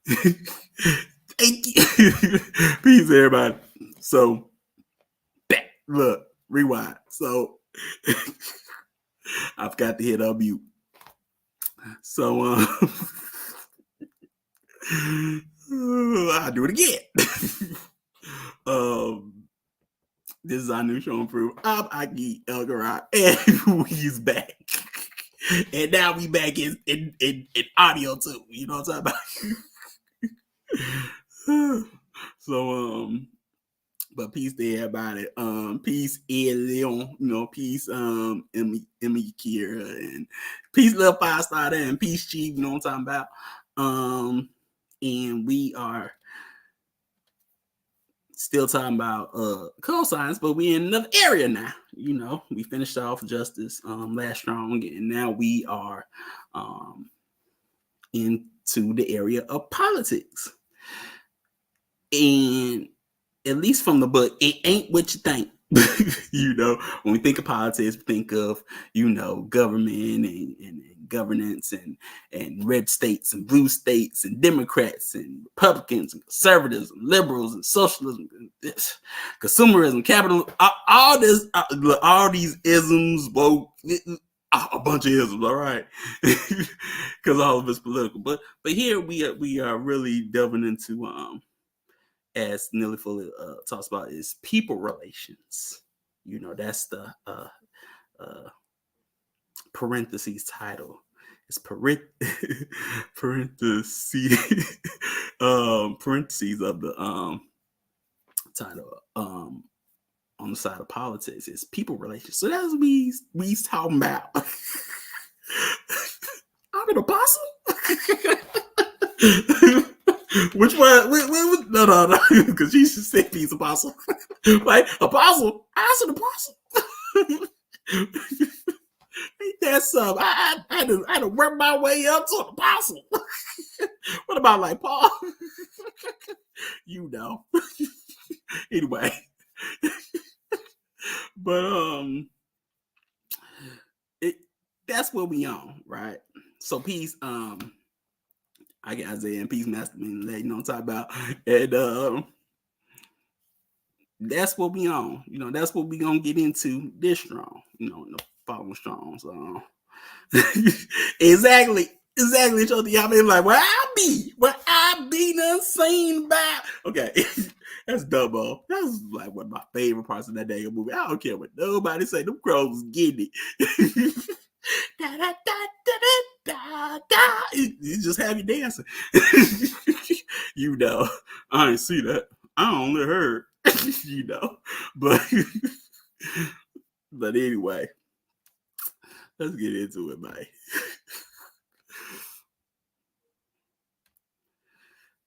Thank you. Peace, everybody. So, look, rewind. So, I forgot to hit unmute. So, I'll do it again. um, this is our new show and proof. I'm Aki Elgarai, and we's back. And now we back in audio too. You know what I'm talking about? So, but peace to everybody. Peace Leon, peace Emmy Kira, and peace Little 5-Star there, and peace Chief, you know what I'm talking about. And we are still talking about cosigns, but we in another area now. We finished off justice last strong, and now we are into the area of politics. And at least from the book, it ain't what you think. When we think of politics, we think of, government and governance and red states and blue states and Democrats and Republicans and conservatives and liberals and socialism and this, consumerism, capitalism, all these isms, woke, a bunch of isms, all right, because all of it's political. But here we are really delving into as Neely fully talks about, is people relations. That's the parentheses title. It's parentheses parentheses of the title on the side of politics is people relations. So that's what we talking about. I'm an apostle. Which one? No, because she should say he's apostle. Like, apostle? I said apostle. Ain't that something? I had to work my way up to an apostle. What about like Paul? Anyway. But that's what we on, right? So peace, I got Isaiah and Peace Master, you know what I'm talking about. And that's what we on. That's what we gonna get into this strong, in the following strong. So exactly. So y'all be like, where I be done seen by. Okay, that's Dumbo. That's like one of my favorite parts of that damn movie. I don't care what nobody say. Them crows was getting it. Da, da, da, da, da, da. You just have you dancing. I didn't see that. I only heard. But anyway, let's get into it, man.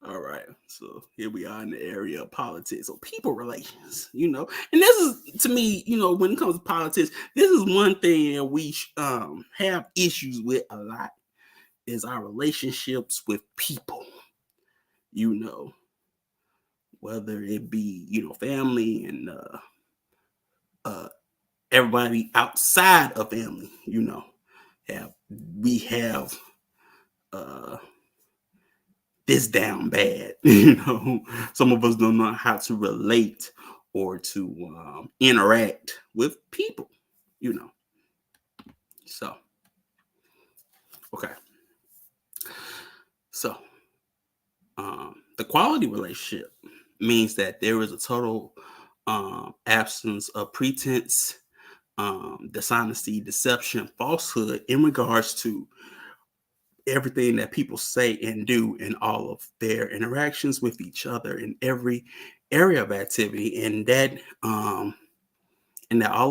All right, so here we are in the area of politics, so people relations, and this is, to me, when it comes to politics, this is one thing that we have issues with a lot, is our relationships with people, whether it be, family and everybody outside of family, we have this down bad. Some of us don't know how to relate or to interact with people, So, okay. So, the quality relationship means that there is a total absence of pretense, dishonesty, deception, falsehood in regards to everything that people say and do in all of their interactions with each other in every area of activity, and that all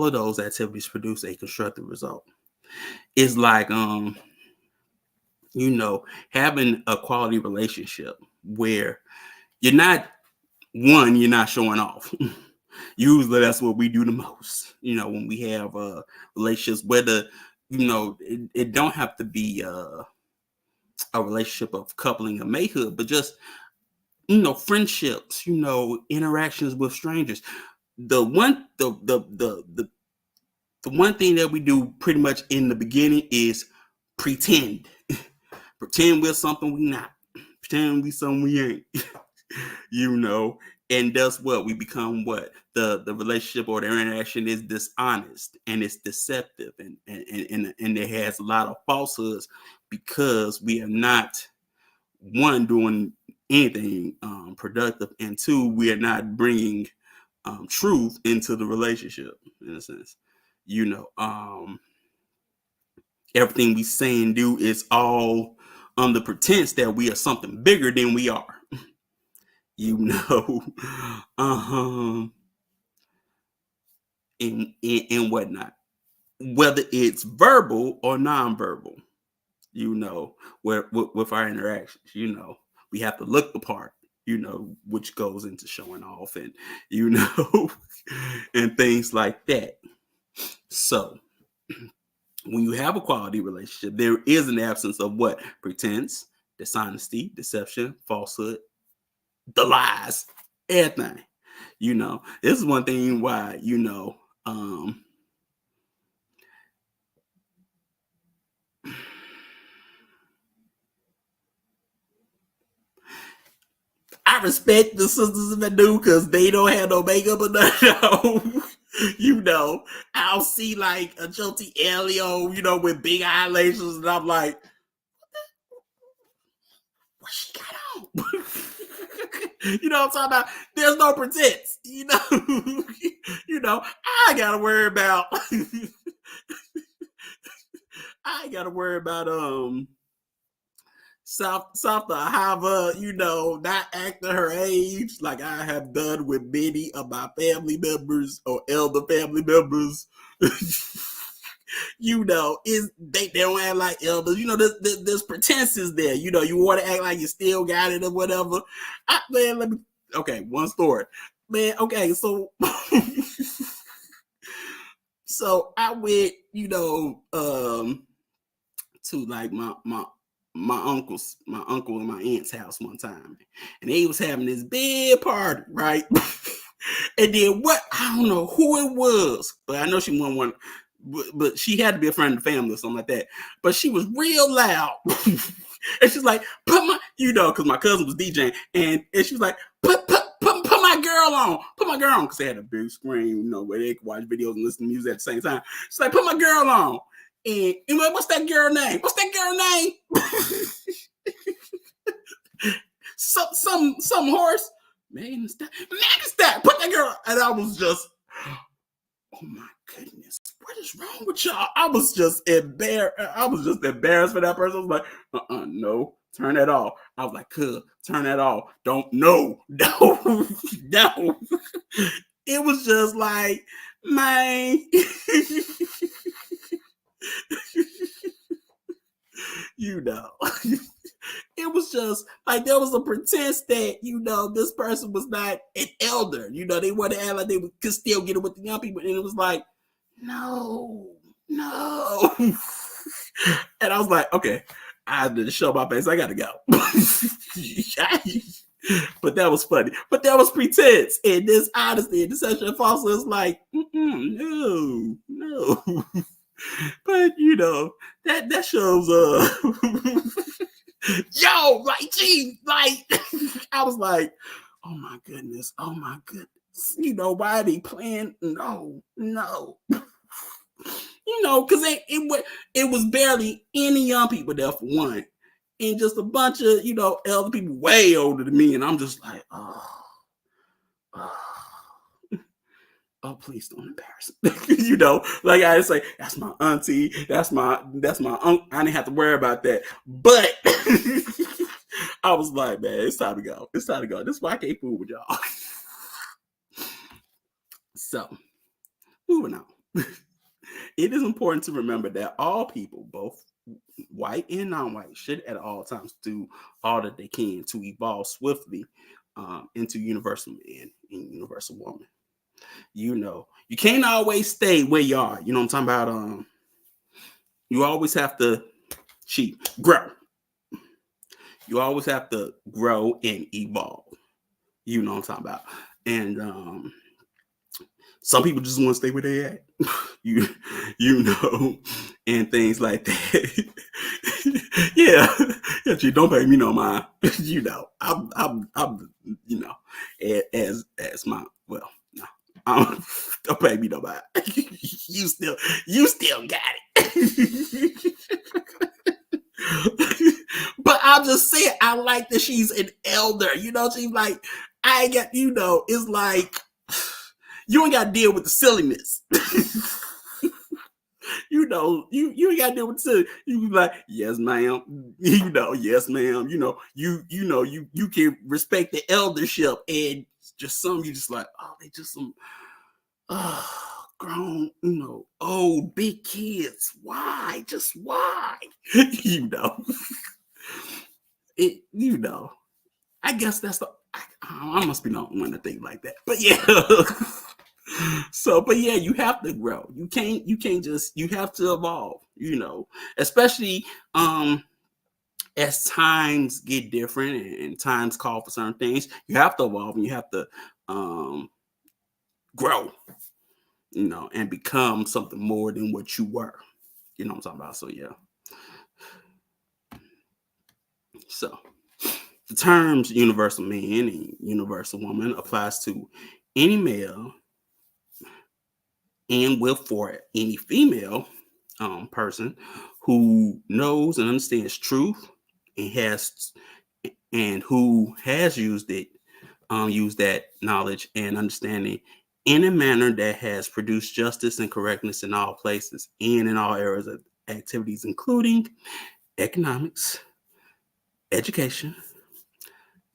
of those activities produce a constructive result. It's like having a quality relationship where you're not showing off. Usually that's what we do the most, when we have relationships, whether it don't have to be a relationship of coupling or matehood, but just friendships, interactions with strangers. The one thing that we do pretty much in the beginning is pretend. Pretend we're something we're not. pretend we something we ain't. You know, and that's what we become. What the relationship or the interaction is dishonest and it's deceptive, and it has a lot of falsehoods because we are not one doing anything productive, and two, we are not bringing truth into the relationship in a sense. You know, everything we say and do is all on the pretense that we are something bigger than we are. You know, um, and whatnot, whether it's verbal or nonverbal. You know, where with our interactions, you know, we have to look the part. You know, which goes into showing off, and you know, and things like that. So, when you have a quality relationship, there is an absence of what pretense, dishonesty, deception, falsehood, the lies, everything. You know, this is one thing why, you know, I respect the sisters in the do because they don't have no makeup or nothing. You know, I'll see like a Jolty Elio, you know, with big eyelashes, and I'm like, what she got on? You know what I'm talking about? There's no pretense, you know. You know, I ain't gotta worry about I ain't gotta worry about South Hava, you know, not acting her age like I have done with many of my family members or elder family members. You know, is they don't act like elders. You know, there's pretenses there. You know, you want to act like you still got it or whatever. Man, let me. Okay, one story. Man, okay, so so I went, you know, to like my uncle and my aunt's house one time, and they was having this big party, right? And then what? I don't know who it was, but I know she wasn't one. But she had to be a friend of the family or something like that. But she was real loud, and she's like, "Put my," you know, because my cousin was DJing, and she was like, "Put my girl on, put my girl on," because they had a big screen, you know, where they could watch videos and listen to music at the same time. She's like, "Put my girl on." And like, what's that girl name? What's that girl name? some horse. Megan Stack. Put that girl. And I was just, oh my goodness, what is wrong with y'all? I was just embarrassed. I was just embarrassed for that person. I was like, no, turn that off. I was like, turn that off. Don't, no. No. It was just like, man. You know, it was just like there was a pretense that, you know, this person was not an elder. You know, they wanted to act like they could still get it with the young people, and it was like, no. And I was like, okay, I had to show my face. I got to go. But that was funny. But that was pretense, and this honesty and deception and falsehood is like, no. But you know, that shows yo, like, gee, like, I was like, oh my goodness, you know, why are they playing? No. You know, because it was barely any young people there for one, and just a bunch of, you know, elder people way older than me, and I'm just like, oh, please don't embarrass me. You know, like I say, that's my auntie, that's my uncle. I didn't have to worry about that. But I was like, man, it's time to go. This is why I can't fool with y'all. So, moving on. It is important to remember that all people, both white and non-white, should at all times do all that they can to evolve swiftly into universal man and universal woman. You know, you can't always stay where you are. You know what I'm talking about? You always have to grow. You always have to grow and evolve. You know what I'm talking about? And some people just want to stay where they at. you know, and things like that. Yeah, yeah, G, don't pay me no mind. I'm, as my, well, no, don't pay me no mind. You still got it. But I'm just saying, I like that she's an elder. She's like, I ain't got, it's like, you ain't got to deal with the silliness. You ain't gotta deal with it. You be like, yes, ma'am. Yes, ma'am. You can respect the eldership, and just some you just like, oh, they just some grown, old big kids. Why? Just why? you know. It I guess that's I must be the only one to think like that. But yeah. But yeah, you have to grow. You can't just, you have to evolve, especially as times get different and times call for certain things. You have to evolve and you have to grow, and become something more than what you were. You know what I'm talking about? So yeah. So the terms universal man and universal woman applies to any male and will for any female person who knows and understands truth and who has used that knowledge and understanding in a manner that has produced justice and correctness in all places and in all areas of activities, including economics, education,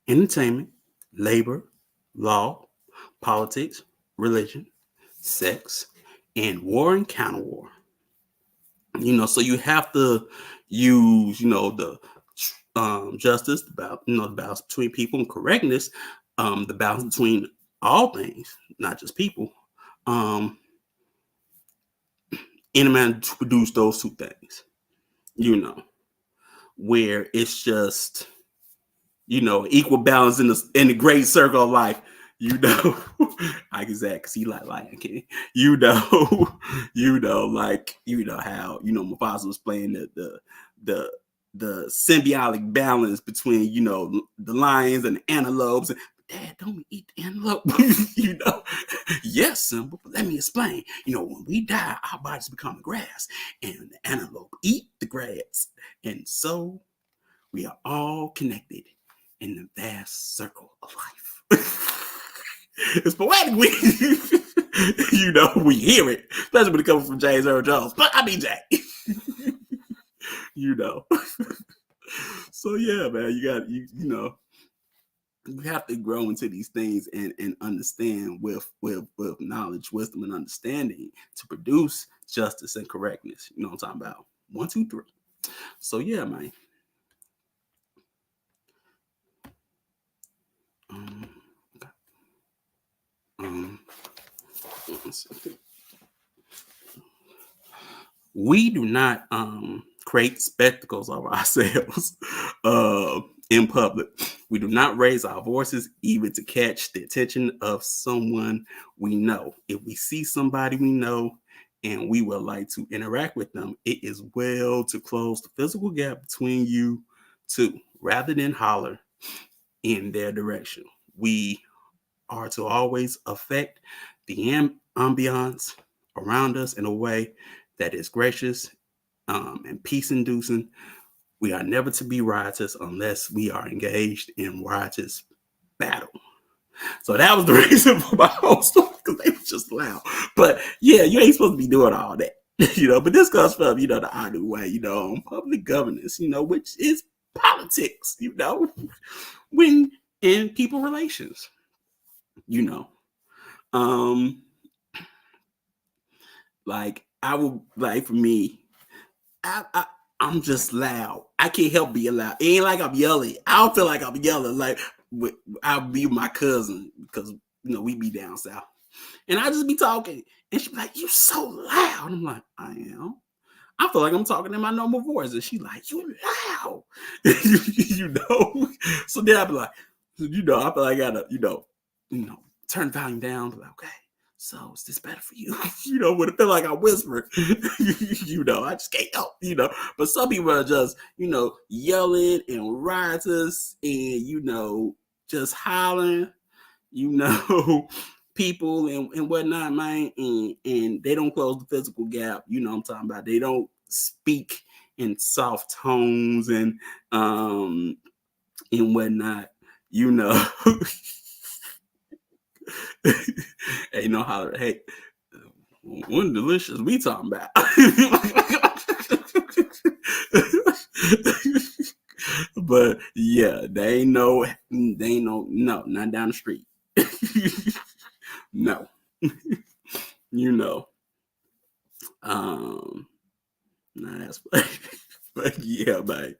entertainment, labor, law, politics, religion, sex, and war and counter war. So you have to use, the justice, the balance between people, and correctness, the balance between all things, not just people, in a manner to produce those two things, where it's just, equal balance in the great circle of life. Like exactly, because he like Lion King. How Mufasa was playing the symbiotic balance between the lions and the antelopes. And, Dad, don't eat the antelope. Yes, son, but let me explain. When we die, our bodies become grass, and the antelope eat the grass, and so we are all connected in the vast circle of life. It's poetic. We hear it, especially when it comes from James Earl Jones. But I mean, Jack. So yeah, man, you have to grow into these things and understand with knowledge, wisdom, and understanding to produce justice and correctness. You know what I'm talking about? 1, 2, 3. So yeah, man. We do not create spectacles of ourselves in public. We do not raise our voices even to catch the attention of someone we know. If we see somebody we know and we would like to interact with them, it is well to close the physical gap between you two rather than holler in their direction. We are to always affect the ambiance around us in a way that is gracious and peace-inducing. We are never to be riotous unless we are engaged in riotous battle. So that was the reason for my whole story, because they were just loud. But yeah, you ain't supposed to be doing all that. But this comes from, the Anu way, public governance, which is politics, when in people relations, like I would, like, for me, I'm just loud. I can't help being loud. It ain't like I'm yelling. I don't feel like I'm yelling. Like I'll be with my cousin because we be down south, and I just be talking, and she be like, "You so loud." I'm like, "I am." I feel like I'm talking in my normal voice, and she like, "You loud," So then I be like, I feel like I gotta, turn the volume down. Be like, okay, So is this better for you? Would it feel like I whisper? I just can't help, But some people are just, yelling and riotous and, just hollering, people and whatnot, man. And they don't close the physical gap. You know what I'm talking about. They don't speak in soft tones and whatnot, Ain't no holler. Hey, one delicious we talking about. But yeah, they ain't no, no, not down the street. No, nah, that's but yeah, man,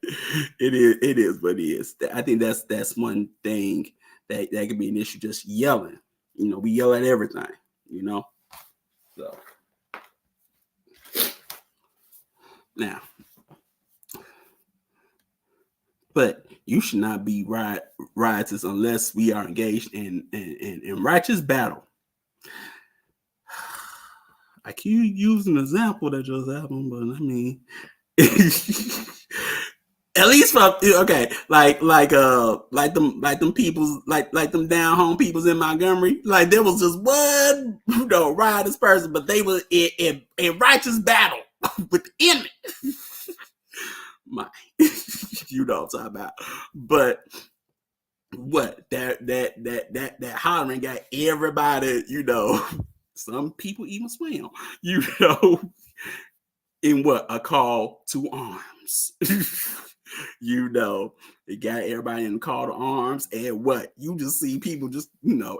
it is what it is. I think that's one thing that could be an issue. Just yelling, we yell at everything, So now, but you should not be riotous unless we are engaged in righteous battle. I can use an example that just happened, but I mean, at least from like them peoples, like them down home peoples in Montgomery. Like there was just one, riotous person, but they were in righteous battle with the enemy. You know what I'm talking about. But what that hollering got everybody, some people even swam, in what a call to arms. It got everybody in the call to arms, and what you just see people just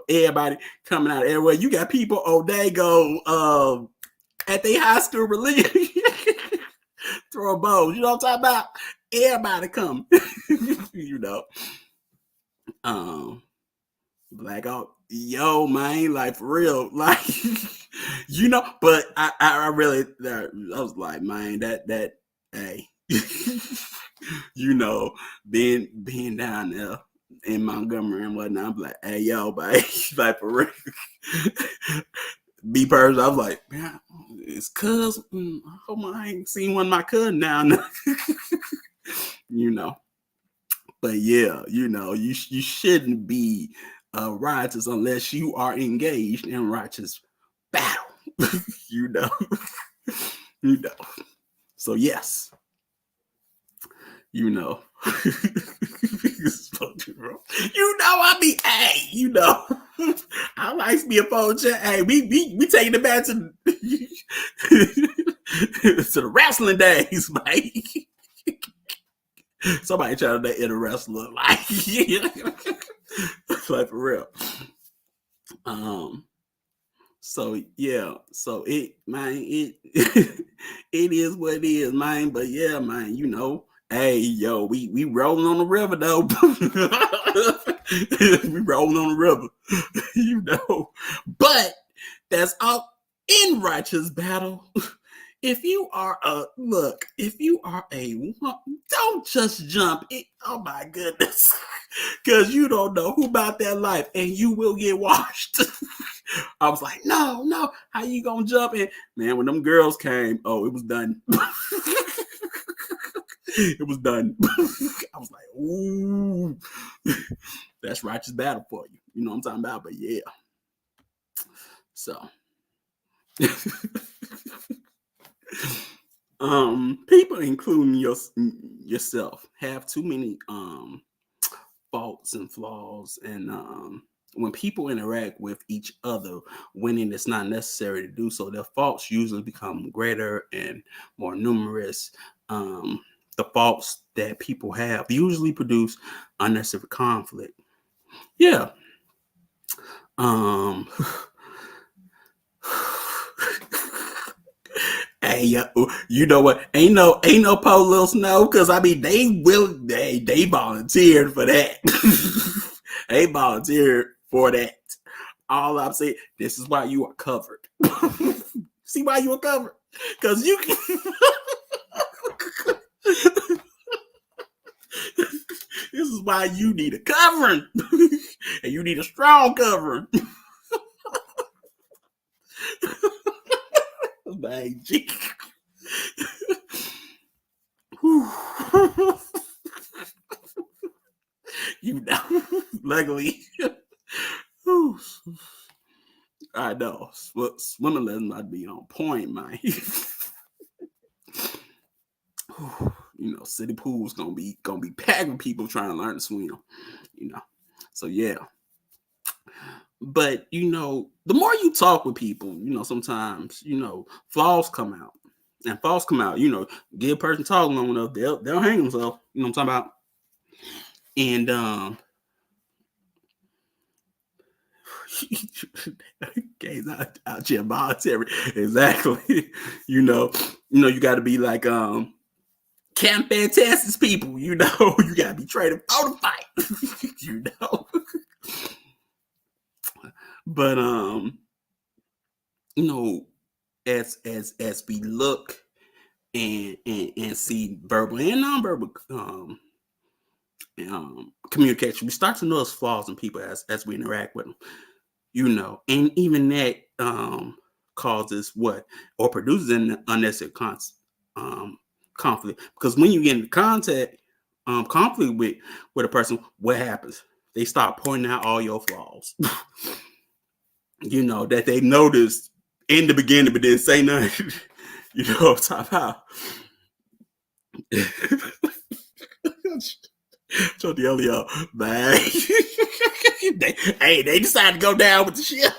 everybody coming out everywhere. You got people they go at their high school religion throw a bow. You know what I'm talking about? Everybody come. Black out, yo, man, like for real, like but I really, I was like, man, that hey, being down there in Montgomery and whatnot, I'm like, hey, yo, man, like for real. Be person, I was like, man, it's cuz I hope I ain't seen one of my cousins down there. But yeah, you shouldn't be riotous unless you are engaged in righteous battle. So yes, I be, hey, I like to be a poacher. Hey, we taking it back to to the wrestling days, man. Somebody trying to in a wrestler, like for real. So yeah, so it is what it is, man. But yeah, man, hey, yo, we rolling on the river though. We rolling on the river, But that's all in righteous battle. If you are don't just jump. Oh my goodness, because you don't know who about that life, and you will get washed. I was like, no, how you gonna jump in? Man, when them girls came, it was done. It was done. I was like, ooh, that's righteous battle for you. You know what I'm talking about? But yeah. So people, including yourself, have too many faults and flaws, and when people interact with each other when it's not necessary to do so, their faults usually become greater and more numerous. The faults that people have usually produce unnecessary conflict. Yeah. Hey, you know what? Ain't no po little snow, because I mean they volunteered for that. They volunteered for that. All I'm saying, this is why you are covered. See why you are covered? Because you can. This is why you need a covering. And you need a strong covering. man. You know, luckily, I know. Swimming lessons might be on point, man. You know, city pools gonna be packed with people trying to learn to swim. You know, so yeah. But you know, the more you talk with people, you know, sometimes you know flaws come out, and flaws come out. You know, get a person talking long enough, they'll hang themselves. You know what I'm talking about? And okay, not out here voluntary. Exactly. You got to be like Camp Fantastic people. You know, you got to be trained for the fight. You know, but you know, as we look and see verbal and nonverbal communication, we start to notice flaws in people as we interact with them. You know, and even that causes what or produces an unnecessary conflict, because when you get into conflict with a person, what happens? They start pointing out all your flaws. You know, that they noticed in the beginning but didn't say nothing. You know what I'm talking about? Show the Elio, man. They decided to go down with the ship.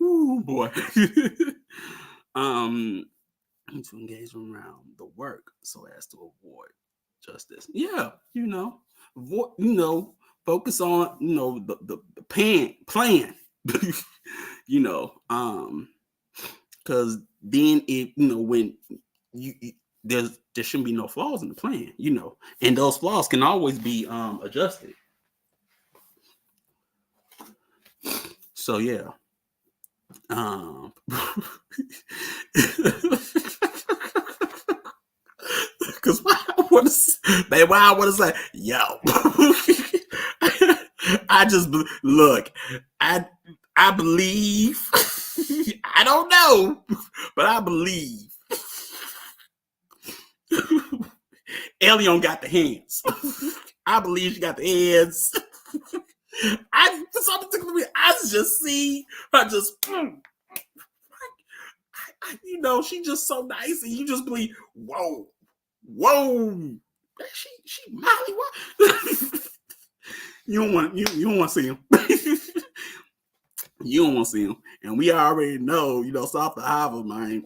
Ooh, boy. To engage around the work so as to avoid justice. Yeah, you know, focus on the plan. You know, because then when there shouldn't be no flaws in the plan. You know, and those flaws can always be adjusted. So yeah. Because why I want to say, yo, I just look, I believe, I don't know, but I believe Elion got the hands. I believe she got the hands. I just see her just, you know, she just so nice, and you just believe, whoa. She Molly, what? You don't want to see him. You don't want to see him, and we already know, you know, South Iowa, man.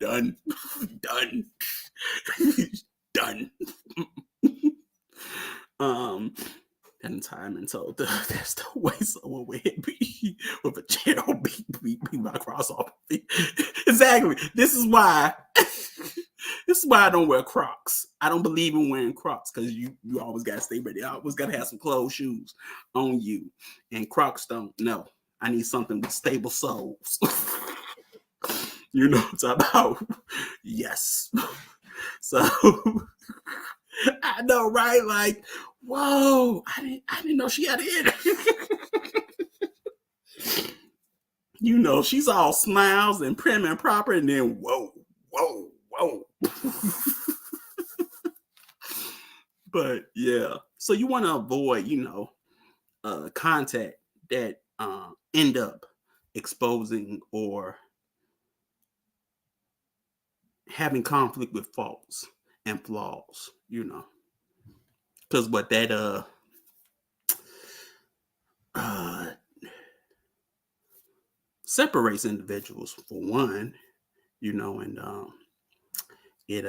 Done. And time and so that's the way someone would hit me with a chair beat my cross off. Exactly. This is why I don't wear Crocs. I don't believe in wearing Crocs, because you always gotta stay ready. I always gotta have some closed shoes on you. And Crocs don't. No. I need something with stable soles. You know what I'm talking about? Yes. So I know, right? Like, whoa, I didn't know she had it. You know, she's all smiles and prim and proper, and then whoa. But yeah, so you want to avoid, you know, contact that end up exposing or having conflict with faults and flaws, you know, because what that separates individuals, for one, you know, and it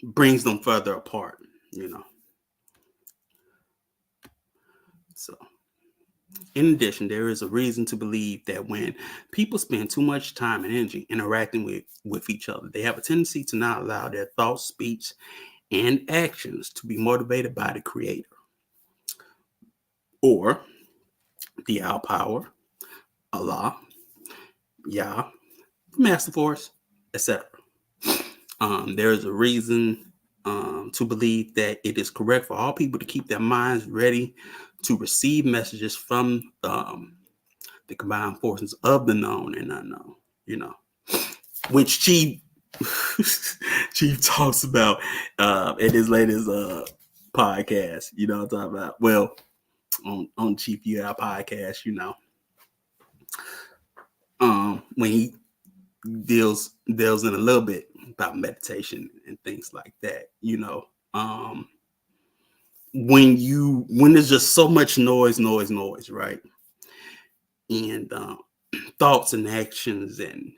brings them further apart, you know. So in addition, there is a reason to believe that when people spend too much time and energy interacting with each other, they have a tendency to not allow their thoughts, speech, and actions to be motivated by the creator or the All Power, Allah, Yah, Master Force, etc. There is a reason to believe that it is correct for all people to keep their minds ready to receive messages from the combined forces of the known and unknown, which Chief Chief talks about in his latest podcast, I'm talking about. Well, on Chief UI podcast, when he deals in a little bit about meditation and things like that, when there's just so much noise, right? And thoughts and actions, and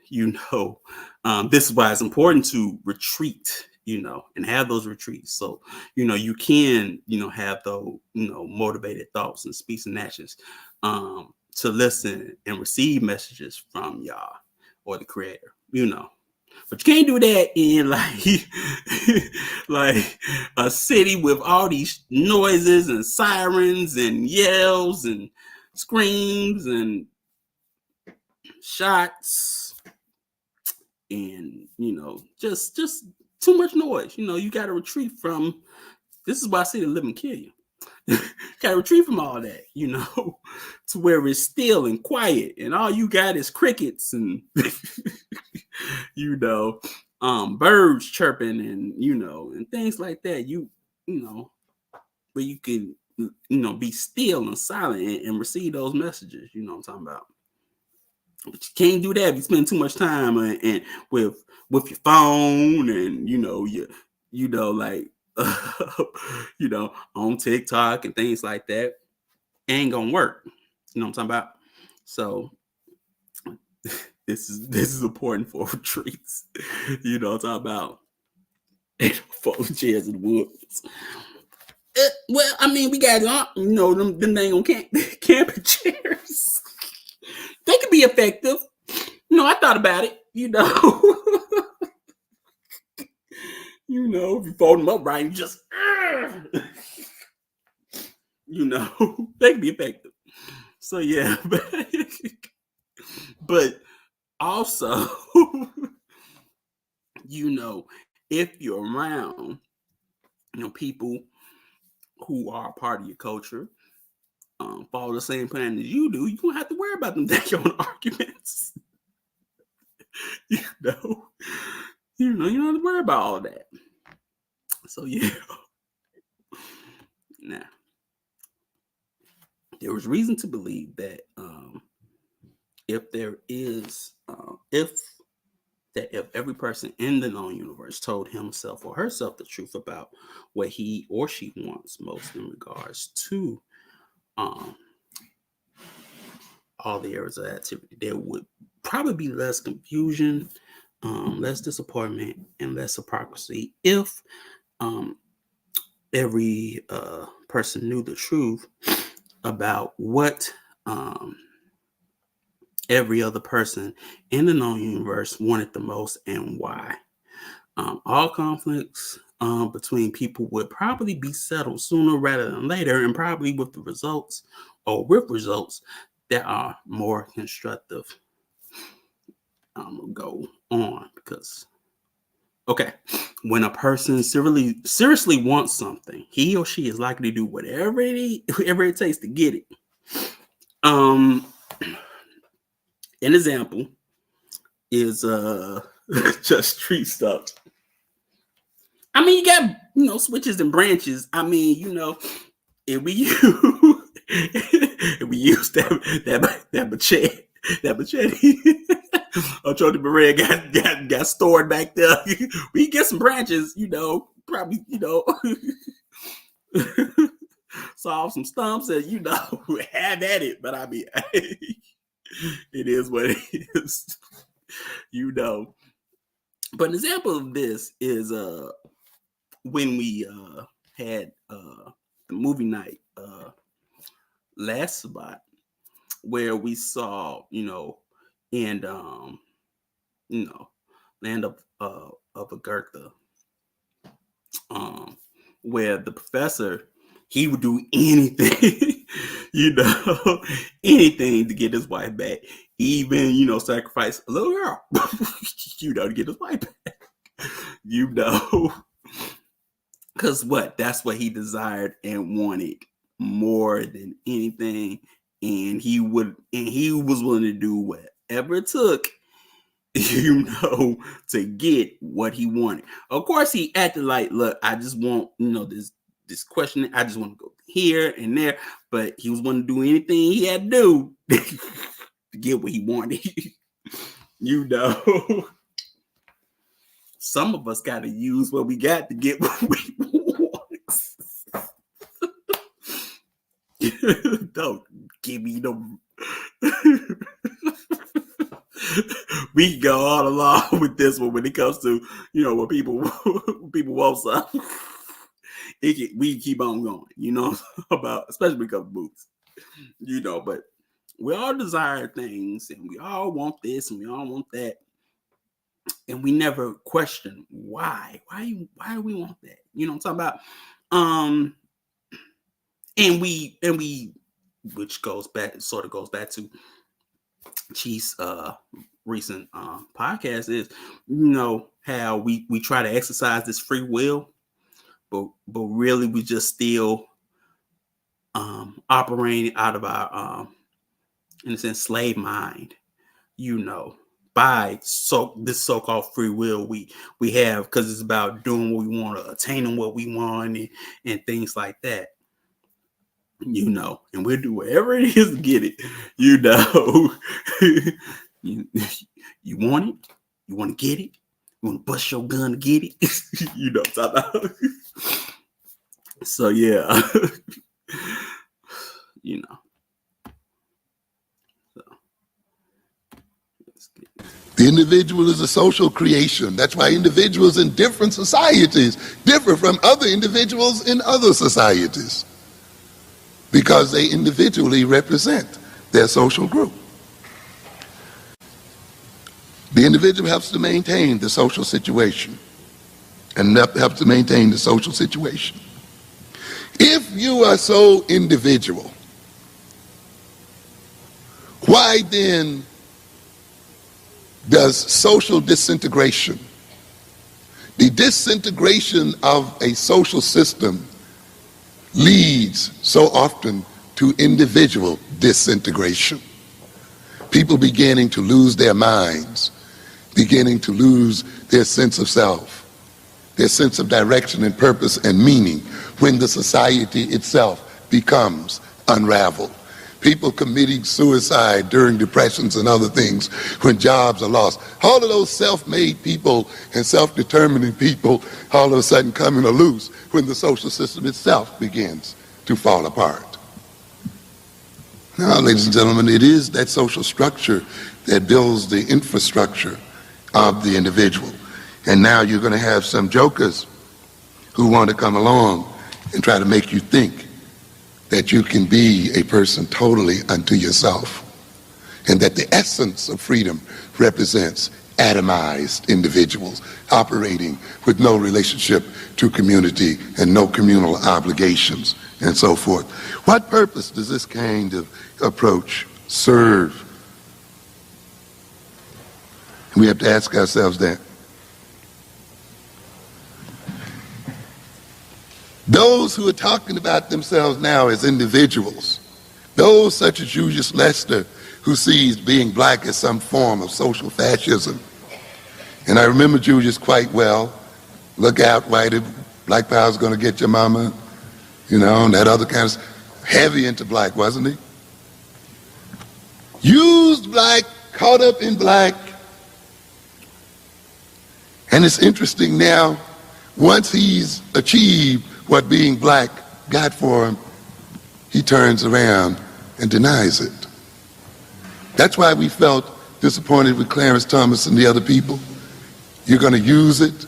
this is why it's important to retreat, and have those retreats, so you can have those motivated thoughts and speech and actions, to listen and receive messages from Yah or the Creator, but you can't do that in like a city with all these noises and sirens and yells and screams and shots and just too much noise. You got to retreat from. This is why I say the living kill you. Got to retreat from all that, to where it's still and quiet, and all you got is crickets and birds chirping and and things like that. Where you can be still and silent and receive those messages. You know what I'm talking about. But you can't do that if you spend too much time and with your phone and on TikTok and things like that. Ain't gonna work. You know what I'm talking about? So this is important for retreats. You know what I'm talking about? Ain't no folding chairs in the woods. Well, I mean, we got them dang on camping chairs. They can be effective. I thought about it. If you fold them up right, you just they can be effective. So yeah, but also, if you're around, people who are part of your culture, follow the same plan as you do, you don't have to worry about them own arguments. You don't have to worry about all that. So yeah. Now, there was reason to believe that if every person in the known universe told himself or herself the truth about what he or she wants most in regards to all the areas of activity, there would probably be less confusion, less disappointment, and less hypocrisy if every person knew the truth about what every other person in the known universe wanted the most and why. All conflicts between people would probably be settled sooner rather than later, and probably with results that are more constructive. Go on, because when a person seriously wants something, he or she is likely to do whatever it takes to get it. An example is just tree stuff. I mean, you got switches and branches. I mean, if we use that machete, Ochoa Maria got stored back there. We get some branches, probably, solve some stumps and have at it. But I mean, it is what it is, But an example of this is when we had the movie night last Sabbath, where we saw, and Land of Agartha, where the professor, he would do anything, anything to get his wife back, even sacrifice a little girl, to get his wife back, because that's what he desired and wanted more than anything, and he was willing to do whatever it took, to get what he wanted. Of course, he acted like, look, I just want, this question. I just want to go here and there, but he was willing to do anything he had to do to get what he wanted. Some of us got to use what we got to get what we want. Don't give me no. We can go all along with this one when it comes to when people want something. We keep on going, about especially because of boots, But we all desire things, and we all want this, and we all want that, and we never question why. Why do we want that? You know what I'm talking about? And we, which goes back to Chief's recent podcast, is how we try to exercise this free will, but really we just still operating out of our in a sense slave mind, by this so-called free will we have, because it's about doing what we want, attaining what we want, and things like that. And we'll do whatever it is to get it. you want it, you want to get it, you want to bust your gun to get it. What I'm talking about. So yeah. The individual is a social creation. That's why individuals in different societies differ from other individuals in other societies, because they individually represent their social group. The individual helps to maintain the social situation and helps to maintain the social situation. If you are so individual, why then does social disintegration, the disintegration of a social system, leads so often to individual disintegration? People beginning to lose their minds, beginning to lose their sense of self, their sense of direction and purpose and meaning, when the society itself becomes unraveled. People committing suicide during depressions and other things when jobs are lost. All of those self-made people and self-determining people all of a sudden coming loose when the social system itself begins to fall apart. Now, ladies and gentlemen, it is that social structure that builds the infrastructure of the individual. And now you're going to have some jokers who want to come along and try to make you think that you can be a person totally unto yourself, and that the essence of freedom represents atomized individuals operating with no relationship to community and no communal obligations and so forth. What purpose does this kind of approach serve? We have to ask ourselves that. Those who are talking about themselves now as individuals, those such as Julius Lester, who sees being black as some form of social fascism. And I remember Julius quite well. Look out, whitey, black power's gonna get your mama, and that other kind of stuff. Heavy into black, wasn't he? Used black, caught up in black. And it's interesting now, once he's achieved what being black got for him, he turns around and denies it. That's why we felt disappointed with Clarence Thomas and the other people. You're going to use it.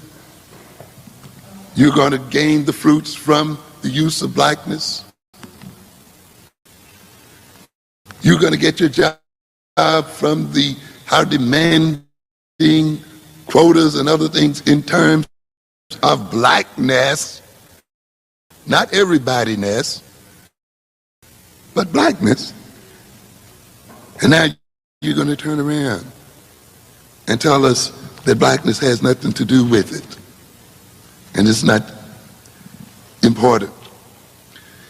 You're going to gain the fruits from the use of blackness. You're going to get your job from our demanding quotas and other things in terms of blackness. Not everybody-ness, but blackness. And now you're going to turn around and tell us that blackness has nothing to do with it, and it's not important.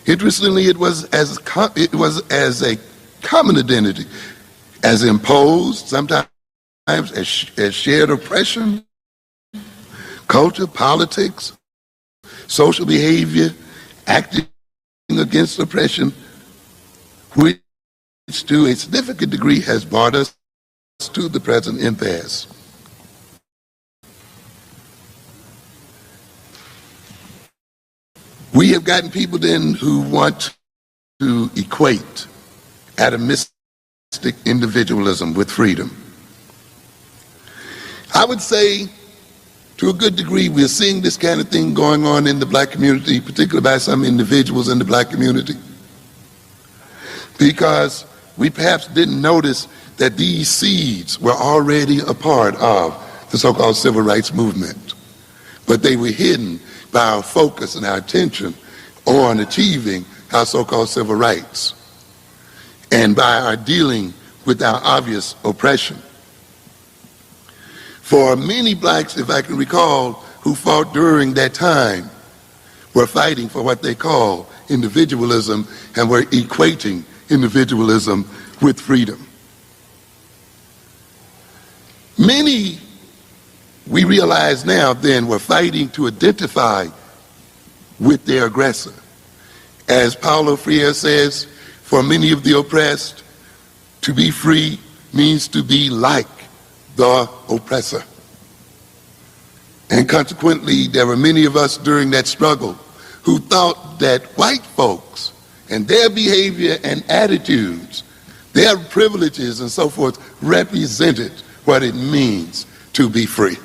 Interestingly, it was as a common identity, as imposed, sometimes as shared oppression, culture, politics, social behavior, acting against oppression, which to a significant degree has brought us to the present impasse. We have gotten people then who want to equate atomistic individualism with freedom. I would say, to a good degree, we're seeing this kind of thing going on in the black community, particularly by some individuals in the black community, because we perhaps didn't notice that these seeds were already a part of the so-called civil rights movement, but they were hidden by our focus and our attention on achieving our so-called civil rights and by our dealing with our obvious oppression. For many blacks, if I can recall, who fought during that time were fighting for what they call individualism and were equating individualism with freedom. Many, we realize now then, were fighting to identify with their aggressor. As Paulo Freire says, for many of the oppressed, to be free means to be like the oppressor. And consequently, there were many of us during that struggle who thought that white folks and their behavior and attitudes, their privileges and so forth, represented what it means to be free,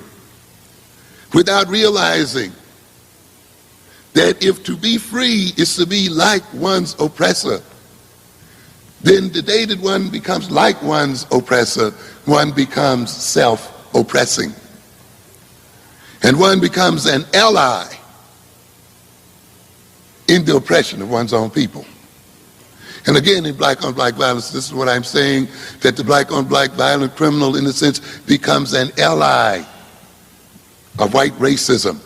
without realizing that if to be free is to be like one's oppressor, then the day that one becomes like one's oppressor, one becomes self-oppressing. And one becomes an ally in the oppression of one's own people. And again, in black-on-black violence, this is what I'm saying, that the black-on-black violent criminal, in a sense, becomes an ally of white racism.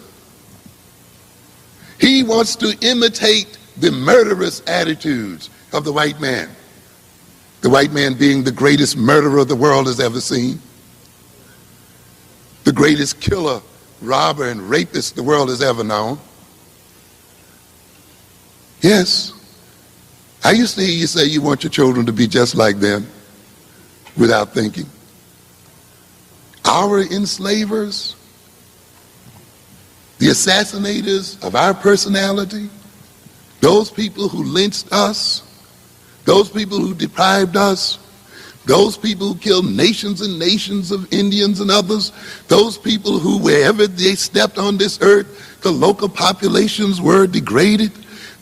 He wants to imitate the murderous attitudes of the white man being the greatest murderer the world has ever seen, the greatest killer, robber, and rapist the world has ever known. Yes, I used to hear you say you want your children to be just like them without thinking. Our enslavers, the assassinators of our personality, those people who lynched us, those people who deprived us, those people who killed nations and nations of Indians and others, those people who, wherever they stepped on this earth, the local populations were degraded,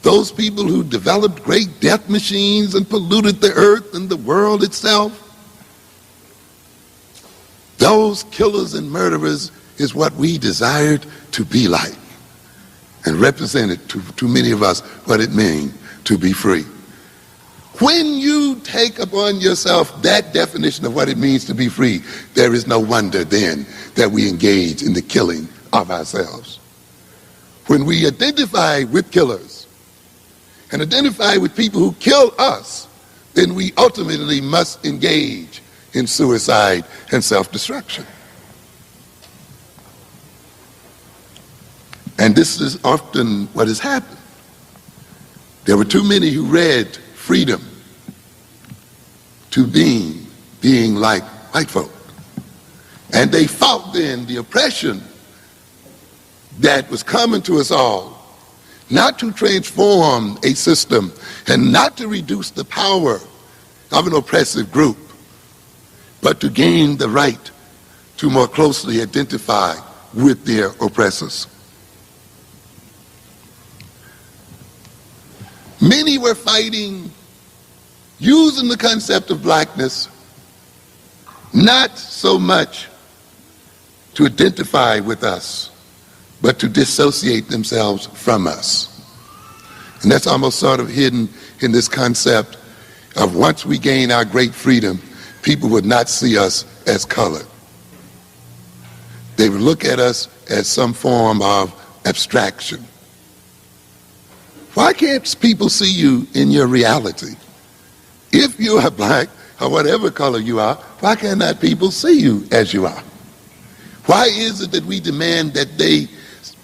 those people who developed great death machines and polluted the earth and the world itself, those killers and murderers is what we desired to be like, and represented to many of us what it means to be free. When you take upon yourself that definition of what it means to be free, there is no wonder then that we engage in the killing of ourselves. When we identify with killers and identify with people who kill us, then we ultimately must engage in suicide and self-destruction. And this is often what has happened. There were too many who read freedom to being like white folk. And they fought then the oppression that was coming to us all, not to transform a system and not to reduce the power of an oppressive group, but to gain the right to more closely identify with their oppressors. Many were fighting using the concept of blackness not so much to identify with us, but to dissociate themselves from us. And that's almost sort of hidden in this concept of once we gain our great freedom, people would not see us as colored. They would look at us as some form of abstraction. Why can't people see you in your reality? If you are black or whatever color you are, why cannot people see you as you are? Why is it that we demand that they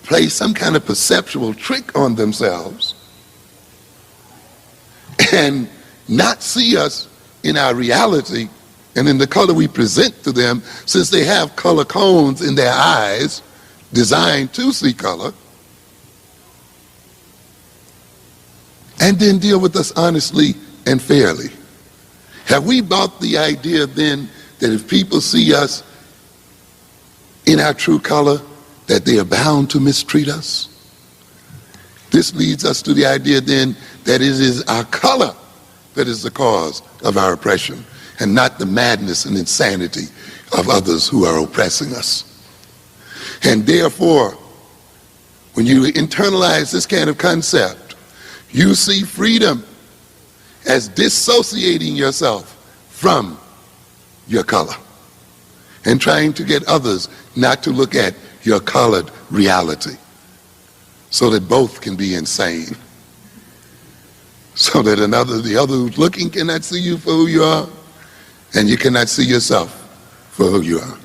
play some kind of perceptual trick on themselves and not see us in our reality and in the color we present to them, since they have color cones in their eyes designed to see color, and then deal with us honestly and fairly? Have we bought the idea then that if people see us in our true color, that they are bound to mistreat us? This leads us to the idea then that it is our color that is the cause of our oppression, and not the madness and insanity of others who are oppressing us. And therefore, when you internalize this kind of concept, you see freedom as dissociating yourself from your color and trying to get others not to look at your colored reality, so that both can be insane, so that the other who's looking cannot see you for who you are, and you cannot see yourself for who you are.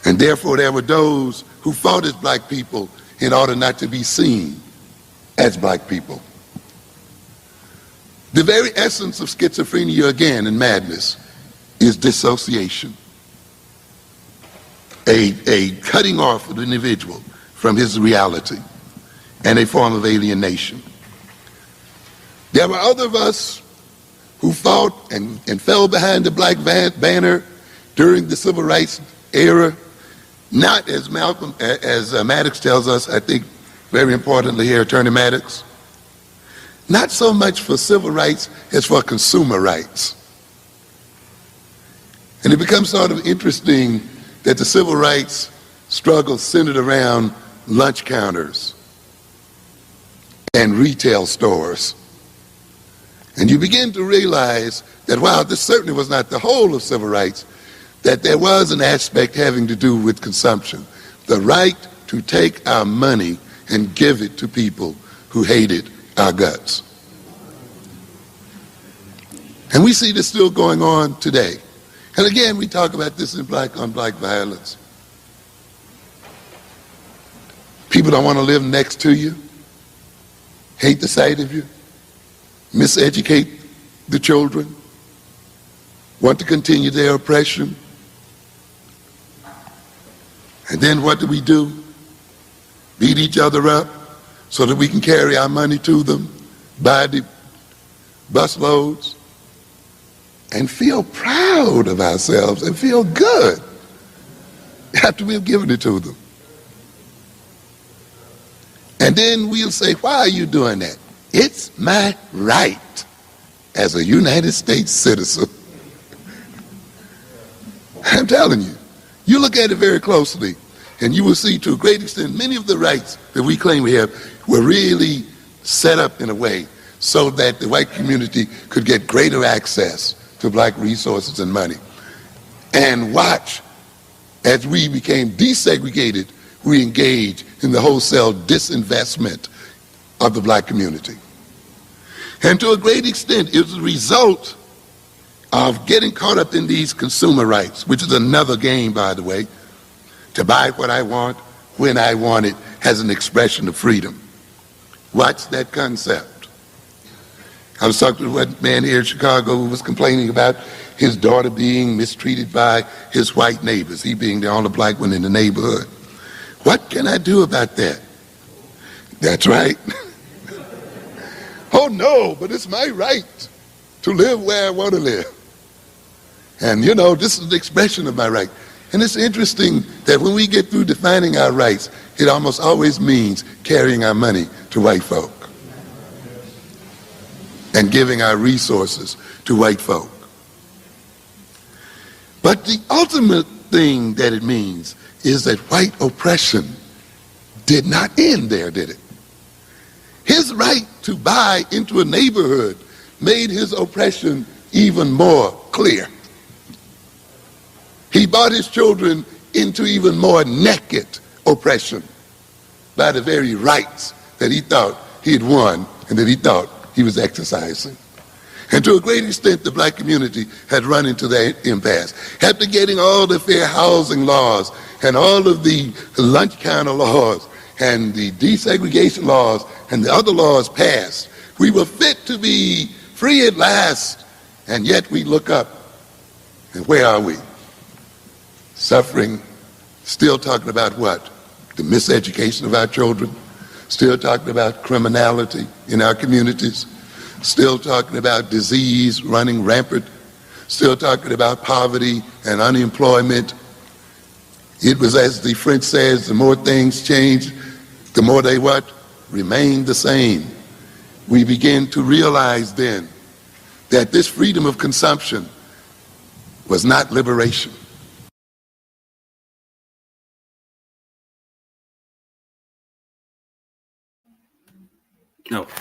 And therefore there were those who fought as black people in order not to be seen as black people. The very essence of schizophrenia, again, and madness, is dissociation. A cutting off of the individual from his reality, and a form of alienation. There were other of us who fought and fell behind the black banner during the civil rights era, not as Maddox tells us, I think very importantly here, Attorney Maddox, not so much for civil rights as for consumer rights. And it becomes sort of interesting that the civil rights struggle centered around lunch counters and retail stores. And you begin to realize that while this certainly was not the whole of civil rights, that there was an aspect having to do with consumption. The right to take our money and give it to people who hated our guts. And we see this still going on today. And again, we talk about this in black on black violence. People don't want to live next to you, hate the sight of you, miseducate the children, want to continue their oppression. And then what do? Beat each other up so that we can carry our money to them, buy the bus loads, and feel proud of ourselves and feel good after we've given it to them. And then we'll say, why are you doing that? It's my right as a United States citizen. I'm telling you, you look at it very closely, and you will see to a great extent many of the rights that we claim we have were really set up in a way so that the white community could get greater access to black resources and money. And watch, as we became desegregated, we engage in the wholesale disinvestment of the black community. And to a great extent, it was a result of getting caught up in these consumer rights, which is another game, by the way. To buy what I want, when I want it, as an expression of freedom. Watch that concept. I was talking to one man here in Chicago who was complaining about his daughter being mistreated by his white neighbors, he being the only black one in the neighborhood. What can I do about that? That's right. Oh no, but it's my right to live where I want to live. And you know, this is the expression of my right. And it's interesting that when we get through defining our rights, it almost always means carrying our money to white folk and giving our resources to white folk. But the ultimate thing that it means is that white oppression did not end there, did it? His right to buy into a neighborhood made his oppression even more clear. He brought his children into even more naked oppression by the very rights that he thought he had won and that he thought he was exercising. And to a great extent, the black community had run into that impasse. After getting all the fair housing laws and all of the lunch counter laws and the desegregation laws and the other laws passed, we were fit to be free at last. And yet we look up, and where are we? Suffering, still talking about what? The miseducation of our children, still talking about criminality in our communities, still talking about disease running rampant, still talking about poverty and unemployment. It was, as the French says, the more things change, the more they what? Remain the same. We begin to realize then that this freedom of consumption was not liberation. Okay.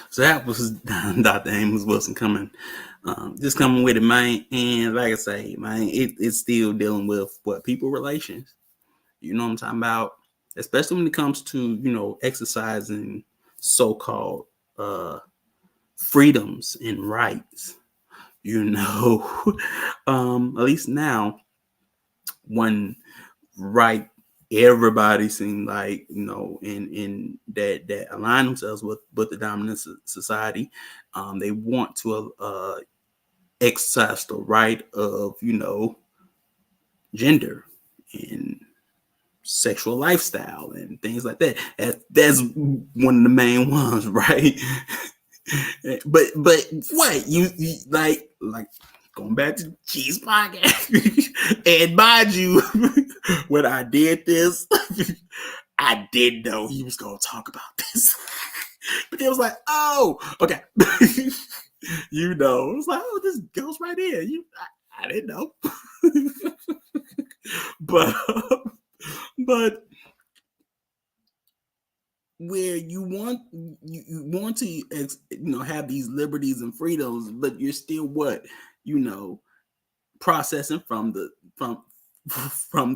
So that was Dr. Amos Wilson coming with it, man. And like I say, man, it's still dealing with what people relations. You know what I'm talking about? Especially when it comes to, exercising so-called freedoms and rights. At least now, one right everybody seemed like in that align themselves with the dominant society, they want to exercise the right of gender and sexual lifestyle and things like that. That's one of the main ones, right? but what you like going back to the Cheese Podcast, and mind you, when I did this, I didn't know he was going to talk about this. But it was like, oh, okay. It was like, oh, this goes right in. I didn't know. but where you want to have these liberties and freedoms, but you're still processing from the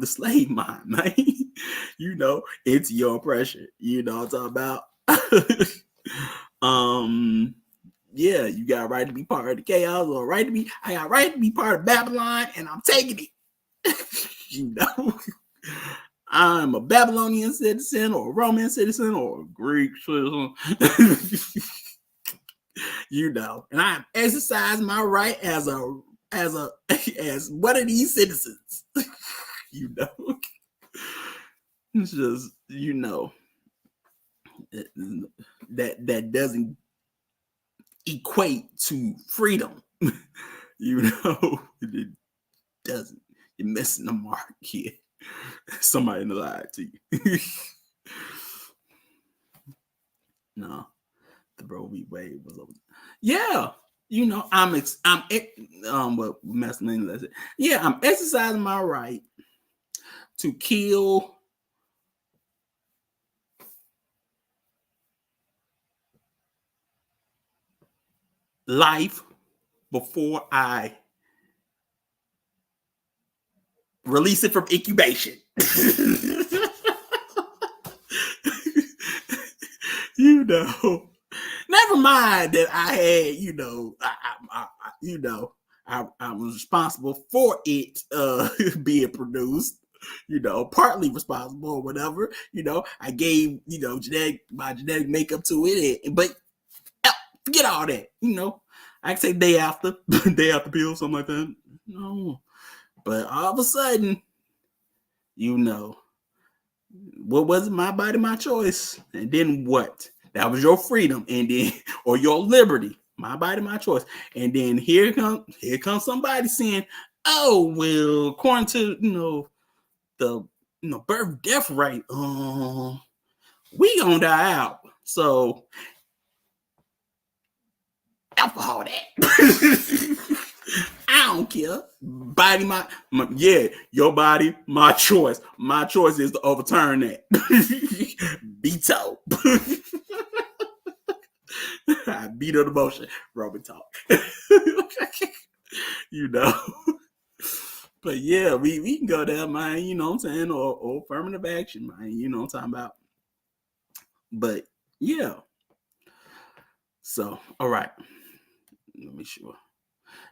slave mind, man. It's your oppression. You know what I'm talking about? Yeah, you got a right to be part of the chaos, or I got a right to be part of Babylon, and I'm taking it. I'm a Babylonian citizen, or a Roman citizen, or a Greek citizen. And I exercise my right as one of these citizens. It's just that doesn't equate to freedom. It doesn't. You're missing the mark here. Somebody lied to you. No, the Roe v. Wade was over. Yeah, what masculine is it? Yeah, I'm exercising my right to kill life before I release it from incubation. Never mind that I had, I was responsible for it being produced, partly responsible or whatever. I gave, my genetic makeup to it, but forget all that. I can say day after pill, something like that. No, but all of a sudden, what was it? My body, my choice. And then what? That was your freedom, and then or your liberty. My body, my choice. And then here comes somebody saying, "Oh, well, according to the birth death rate, we gonna die out." So alcohol that. I don't care. Body, my your body, my choice. My choice is to overturn that. Veto. I beat on the motion. Robin talk. But yeah, we can go there, man. You know what I'm saying? Or affirmative action, man. You know what I'm talking about? But yeah. So, all right. Let me sure.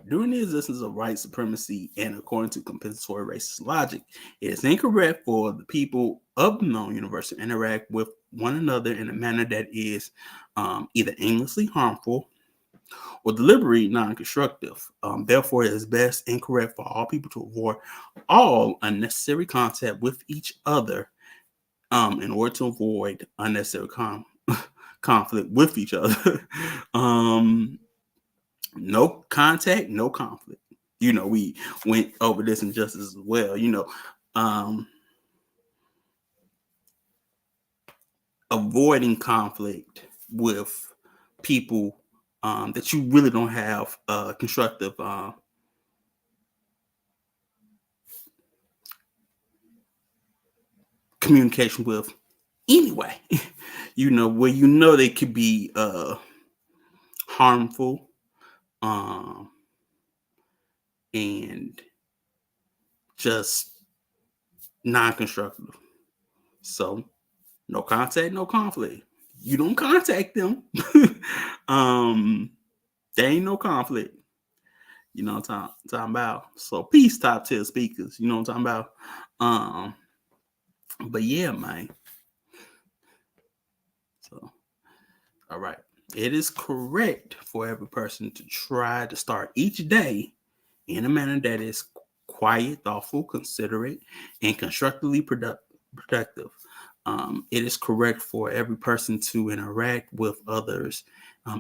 During the existence of white supremacy and according to compensatory racist logic, it is incorrect for the people of the known universe to interact with one another in a manner that is either aimlessly harmful or deliberately non-constructive. Therefore, it is best and correct for all people to avoid all unnecessary contact with each other in order to avoid unnecessary conflict with each other. No contact, no conflict. We went over this injustice as well. Avoiding conflict with people that you really don't have constructive communication with anyway. Where they could be harmful um, and just non-constructive. So no contact, no conflict. You don't contact them. There ain't no conflict. You know what I'm talking about? So peace, top tier speakers. You know what I'm talking about? But yeah, man. So, all right. It is correct for every person to try to start each day in a manner that is quiet, thoughtful, considerate, and constructively productive. It is correct for every person to interact with others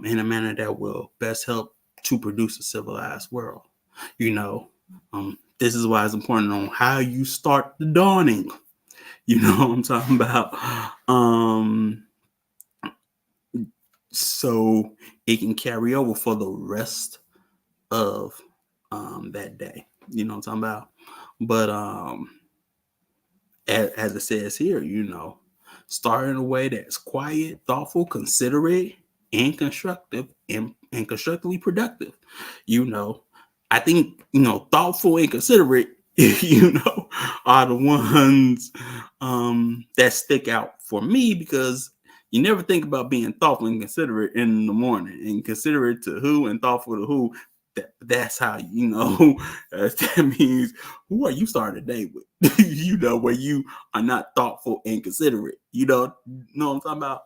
in a manner that will best help to produce a civilized world. This is why it's important on how you start the dawning. You know what I'm talking about? So it can carry over for the rest of that day. You know what I'm talking about? But as it says here, start in a way that's quiet, thoughtful, considerate, and constructive, and constructively productive. I think thoughtful and considerate, are the ones that stick out for me because you never think about being thoughtful and considerate in the morning, and considerate to who and thoughtful to who. That's how that means who are you starting the day with? Where you are not thoughtful and considerate. Know what I'm talking about?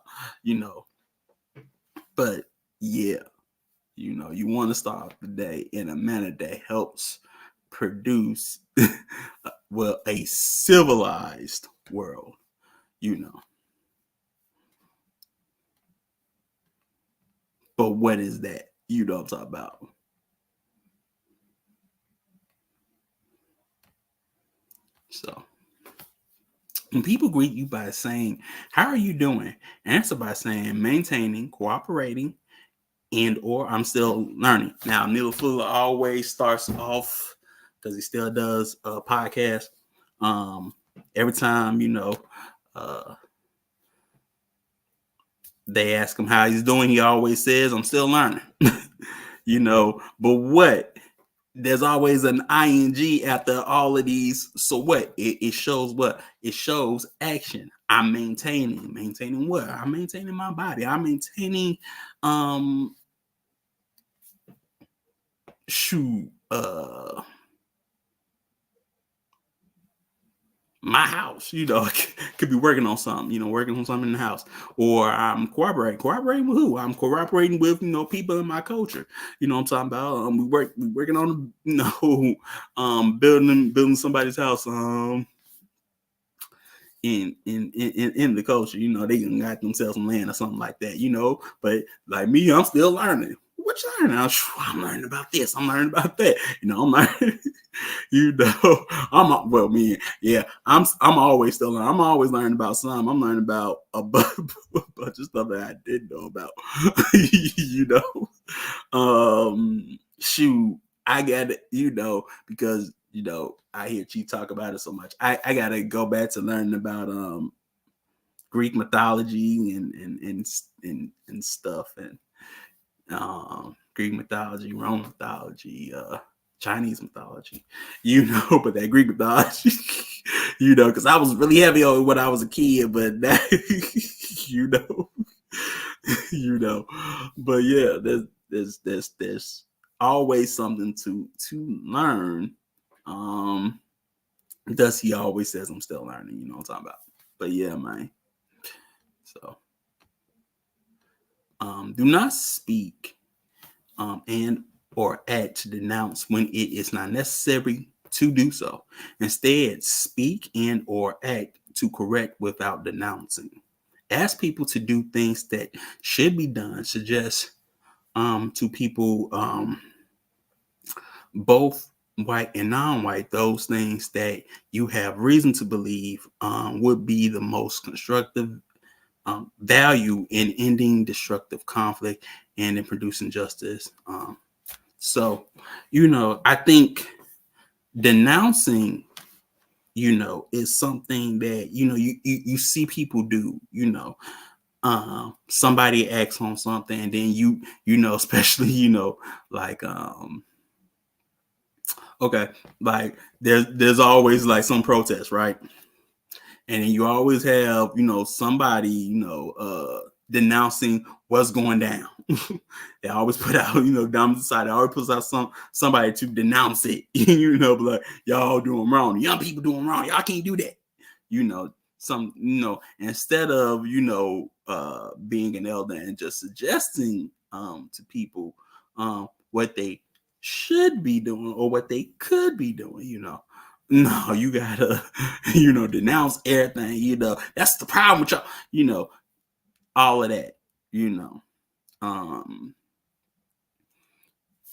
But yeah, you want to start the day in a manner that helps produce a civilized world. But what is that? You know what I'm talking about? So when people greet you by saying, "How are you doing?" answer by saying, "Maintaining, cooperating, and or I'm still learning." Now, Neely Fuller always starts off because he still does a podcast. Every time they ask him how he's doing, he always says, "I'm still learning." But what? There's always an ing after all of these. So what? It shows what? It shows action. I'm maintaining what? I'm maintaining my body. I'm maintaining my house. Could be working on something, working on something in the house. Or I'm cooperating with who? I'm cooperating with people in my culture. You know what I'm talking about? We working on building somebody's house in the culture. They can got themselves some land or something like that. But like me, I'm still learning. What you learning? I'm learning about this. I'm learning about that. I'm learning. I'm always still learning. I'm always learning about some. I'm learning about a bunch of stuff that I didn't know about. Shoot, I got it. Because I hear Chief talk about it so much. I gotta go back to learning about Greek mythology and stuff, and Greek mythology, Roman mythology, Chinese mythology, but that Greek mythology, you know, because I was really heavy on it when I was a kid, but now, you know, you know, but yeah, there's always something to learn. Thus he always says I'm still learning, you know what I'm talking about. But yeah, man. So do not speak and or act to denounce when it is not necessary to do so. Instead, speak and or act to correct without denouncing. Ask people to do things that should be done. Suggest to people, both white and non-white, those things that you have reason to believe would be the most constructive value in ending destructive conflict and in producing justice. So, you know, I think denouncing, you know, is something that, you know, you see people do, you know. Somebody acts on something and then you know, especially, you know, like okay, like there's always like some protest, right? And then you always have, you know, somebody, you know, denouncing what's going down. They always put out, you know, down the side. They always puts out somebody to denounce it. You know, like y'all doing wrong, young people doing wrong. Y'all can't do that. You know, you know, instead of, you know, being an elder and just suggesting to people what they should be doing or what they could be doing, you know. No, you gotta, you know, denounce everything. You know, that's the problem with y'all. You know, all of that. You know,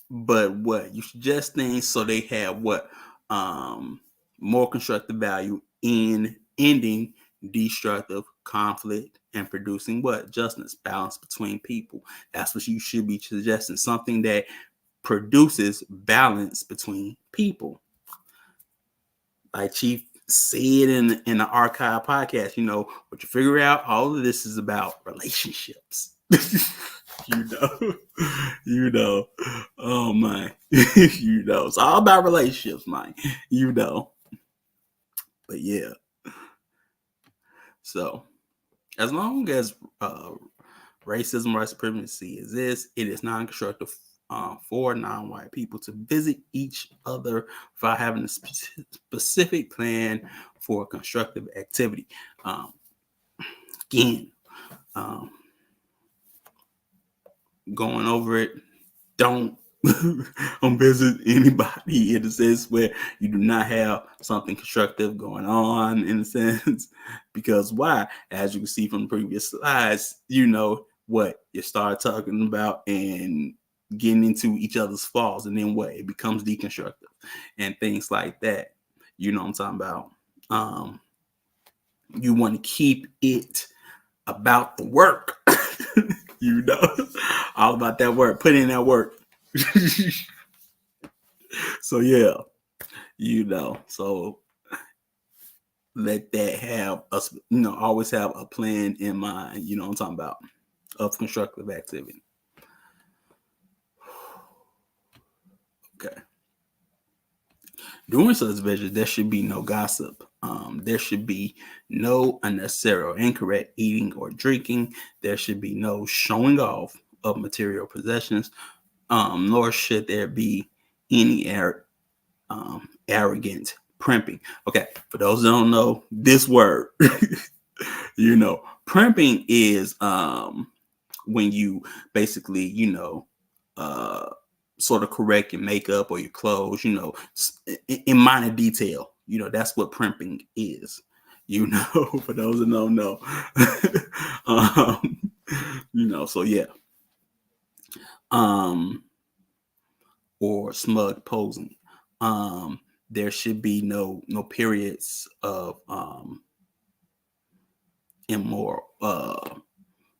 but what you suggest things so they have what more constructive value in ending destructive conflict and producing what justice, balance between people. That's what you should be suggesting. Something that produces balance between people. Like Chief said in the archive podcast, you know, what you figure out, all of this is about relationships. You know, you know, oh my, you know, it's all about relationships, man. You know, but yeah. So as long as racism, white supremacy exists, it is non-constructive for non-white people to visit each other without having a specific plan for constructive activity. Again, going over it, don't visit anybody in a sense where you do not have something constructive going on, in a sense, because why? As you can see from the previous slides, you know what you start talking about and getting into each other's flaws, and then what? It becomes deconstructive and things like that. You know what I'm talking about? You want to keep it about the work. You know, all about that work. Put in that work. So yeah, you know, so let that have us, you know, always have a plan in mind, you know what I'm talking about, of constructive activity. Okay. During such visits, there should be no gossip. There should be no unnecessary or incorrect eating or drinking. There should be no showing off of material possessions, nor should there be any arrogant primping. Okay, for those that don't know this word, you know, primping is when you basically, you know, sort of correct your makeup or your clothes, you know, in minor detail. You know, that's what primping is. You know, for those that don't know, you know, so yeah, or smug posing. There should be no periods of immoral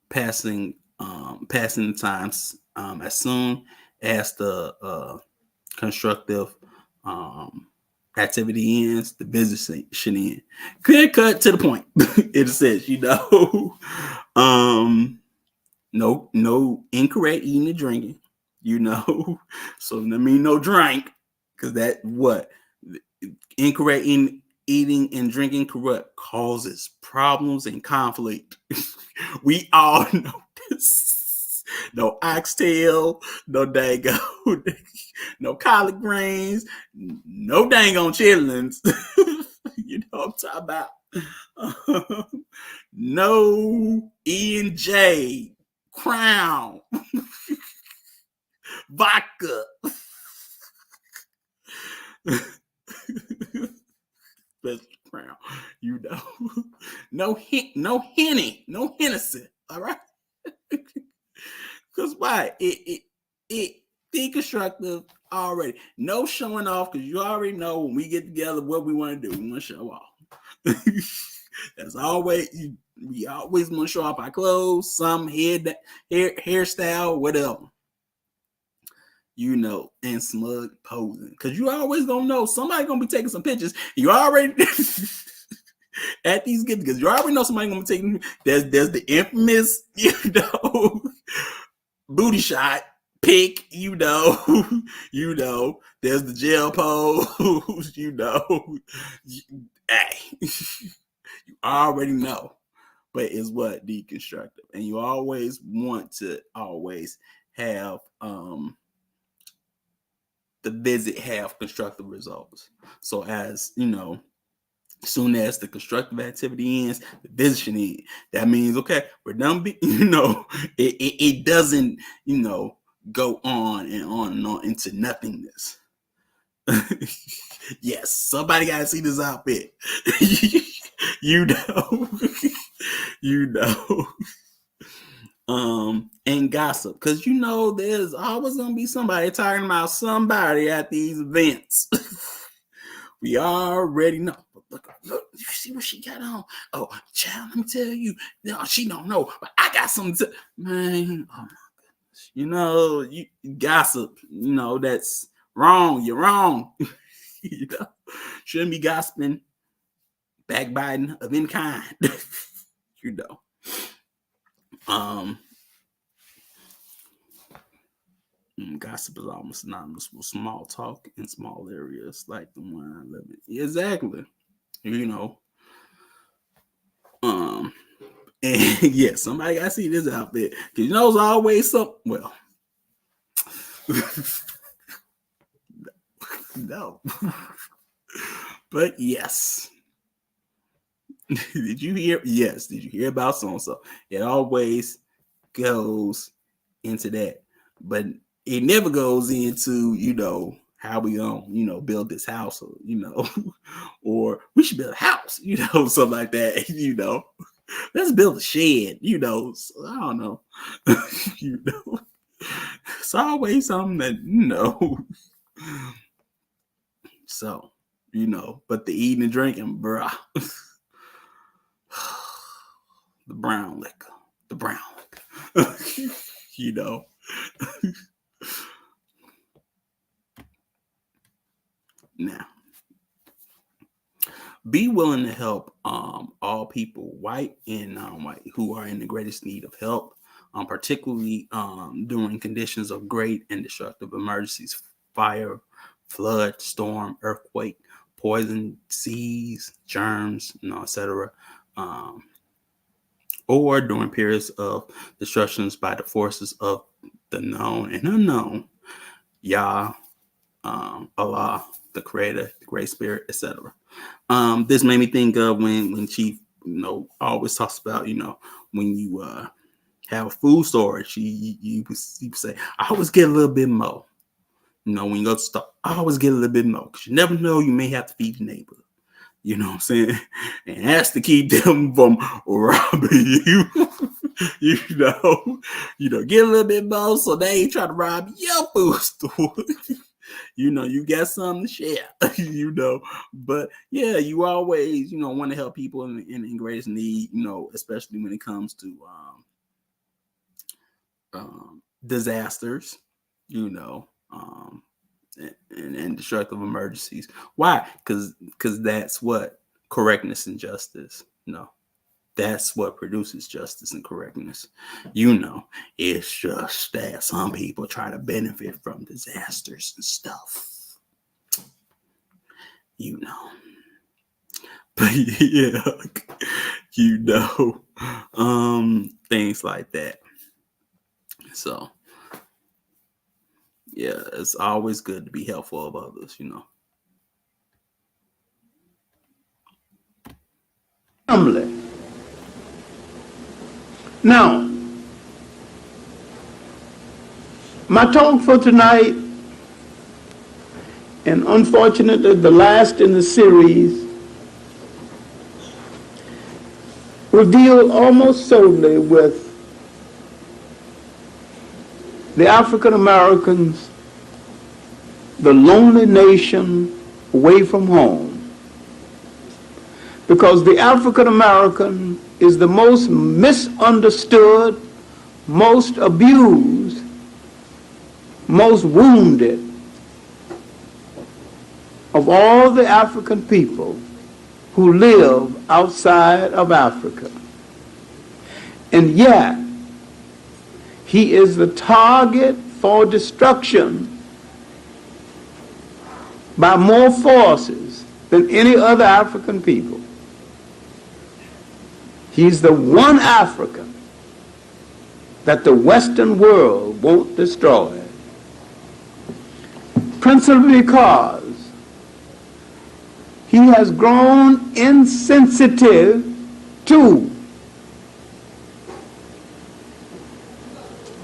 passing the times as soon as the constructive activity ends, the business should end. Clear cut to the point. It says, you know, no incorrect eating and drinking, you know. So that means no drink, because that what incorrect eating eating and drinking corrupt causes problems and conflict. We all know this. No oxtail, no dango, no collard greens, no dang on chitlins. You know what I'm talking about? No E&J, Crown, vodka. Best Crown, you know. No Henny, no Hennessy. All right. Because why? It deconstructive already. No showing off, because you already know when we get together what we want to do. We want to show off. That's always we always want to show off our clothes, some hairstyle, whatever. You know, and smug posing. Because you always gonna know somebody gonna be taking some pictures. You already at these get because you already know somebody gonna be taking. There's the infamous, you know, booty shot pick, you know, you know. There's the jail pose, you know. Hey, you already know, but it's what deconstructive, and you always want to always have the visit have constructive results. So as you know, as soon as the constructive activity ends, the visit should end. That means okay, we're done. You know, it doesn't go on and on and on into nothingness. Yes, somebody gotta see this outfit. You know, you know. And gossip, because you know there's always gonna be somebody talking about somebody at these events. We already know. Look, you see what she got on? Oh, child, let me tell you. No, she don't know, but I got something to man. Oh my goodness. You know, you gossip, you know, that's wrong. You're wrong. You know, shouldn't be gossiping, backbiting of any kind. You know. Gossip is almost synonymous with small talk in small areas like the one I live in. Exactly. You know. And yeah, somebody gotta see this outfit. Cause you know it's always some well. No. But yes. Did you hear? Yes. Did you hear about so and so? It always goes into that. But it never goes into, you know, how we gonna, you know, build this house, or, you know, or we should build a house, you know, something like that, you know. Let's build a shed, you know. So, I don't know. You know. It's always something that, you know. So, you know, but the eating and drinking, bruh. The brown liquor. The brown liquor. You know. Now, be willing to help all people, white and non-white, who are in the greatest need of help, particularly during conditions of great and destructive emergencies: fire, flood, storm, earthquake, poison, seas, germs, you know, etc. Or during periods of destructions by the forces of the known and unknown, Yah, Allah, the Creator, the Great Spirit, etc. This made me think of when Chief, you know, always talks about, you know, when you have a food storage, you say, I always get a little bit more. You know, when you go to the store, I always get a little bit more, because you never know, you may have to feed your neighbor. You know what I'm saying? And that's to keep them from robbing you. You know, get a little bit more so they ain't trying to rob your food store. You know, you got something to share, you know. But yeah, you always, you know, want to help people in greatest need, you know, especially when it comes to disasters, you know, and destructive emergencies. Why? Because that's what correctness and justice, you know. That's what produces justice and correctness. You know, it's just that some people try to benefit from disasters and stuff. You know. But yeah, you know, things like that. So yeah, it's always good to be helpful of others, you know. Family. Now, my talk for tonight, and unfortunately the last in the series, will deal almost solely with the African Americans, the lonely nation away from home. Because the African American is the most misunderstood, most abused, most wounded of all the African people who live outside of Africa. And yet, he is the target for destruction by more forces than any other African people. He's the one African that the Western world won't destroy. Principally because he has grown insensitive to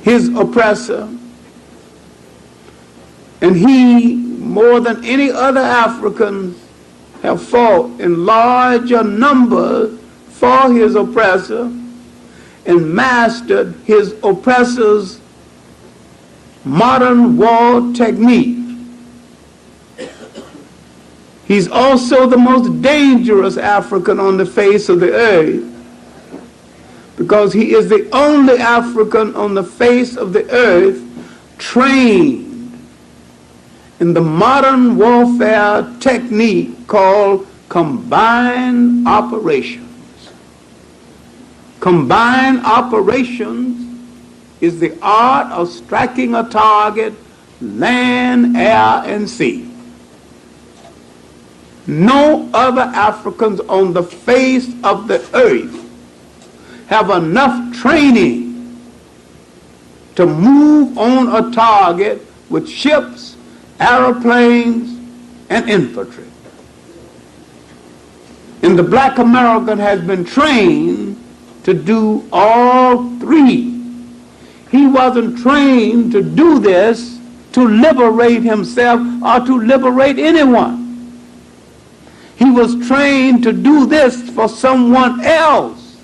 his oppressor, and he, more than any other Africans, have fought in larger numbers for his oppressor and mastered his oppressor's modern war technique. He's also the most dangerous African on the face of the earth because he is the only African on the face of the earth trained in the modern warfare technique called combined operations. Combined operations is the art of striking a target land, air, and sea. No other Africans on the face of the earth have enough training to move on a target with ships, airplanes, and infantry. And the black American has been trained to do all three. He wasn't trained to do this to liberate himself or to liberate anyone. He was trained to do this for someone else.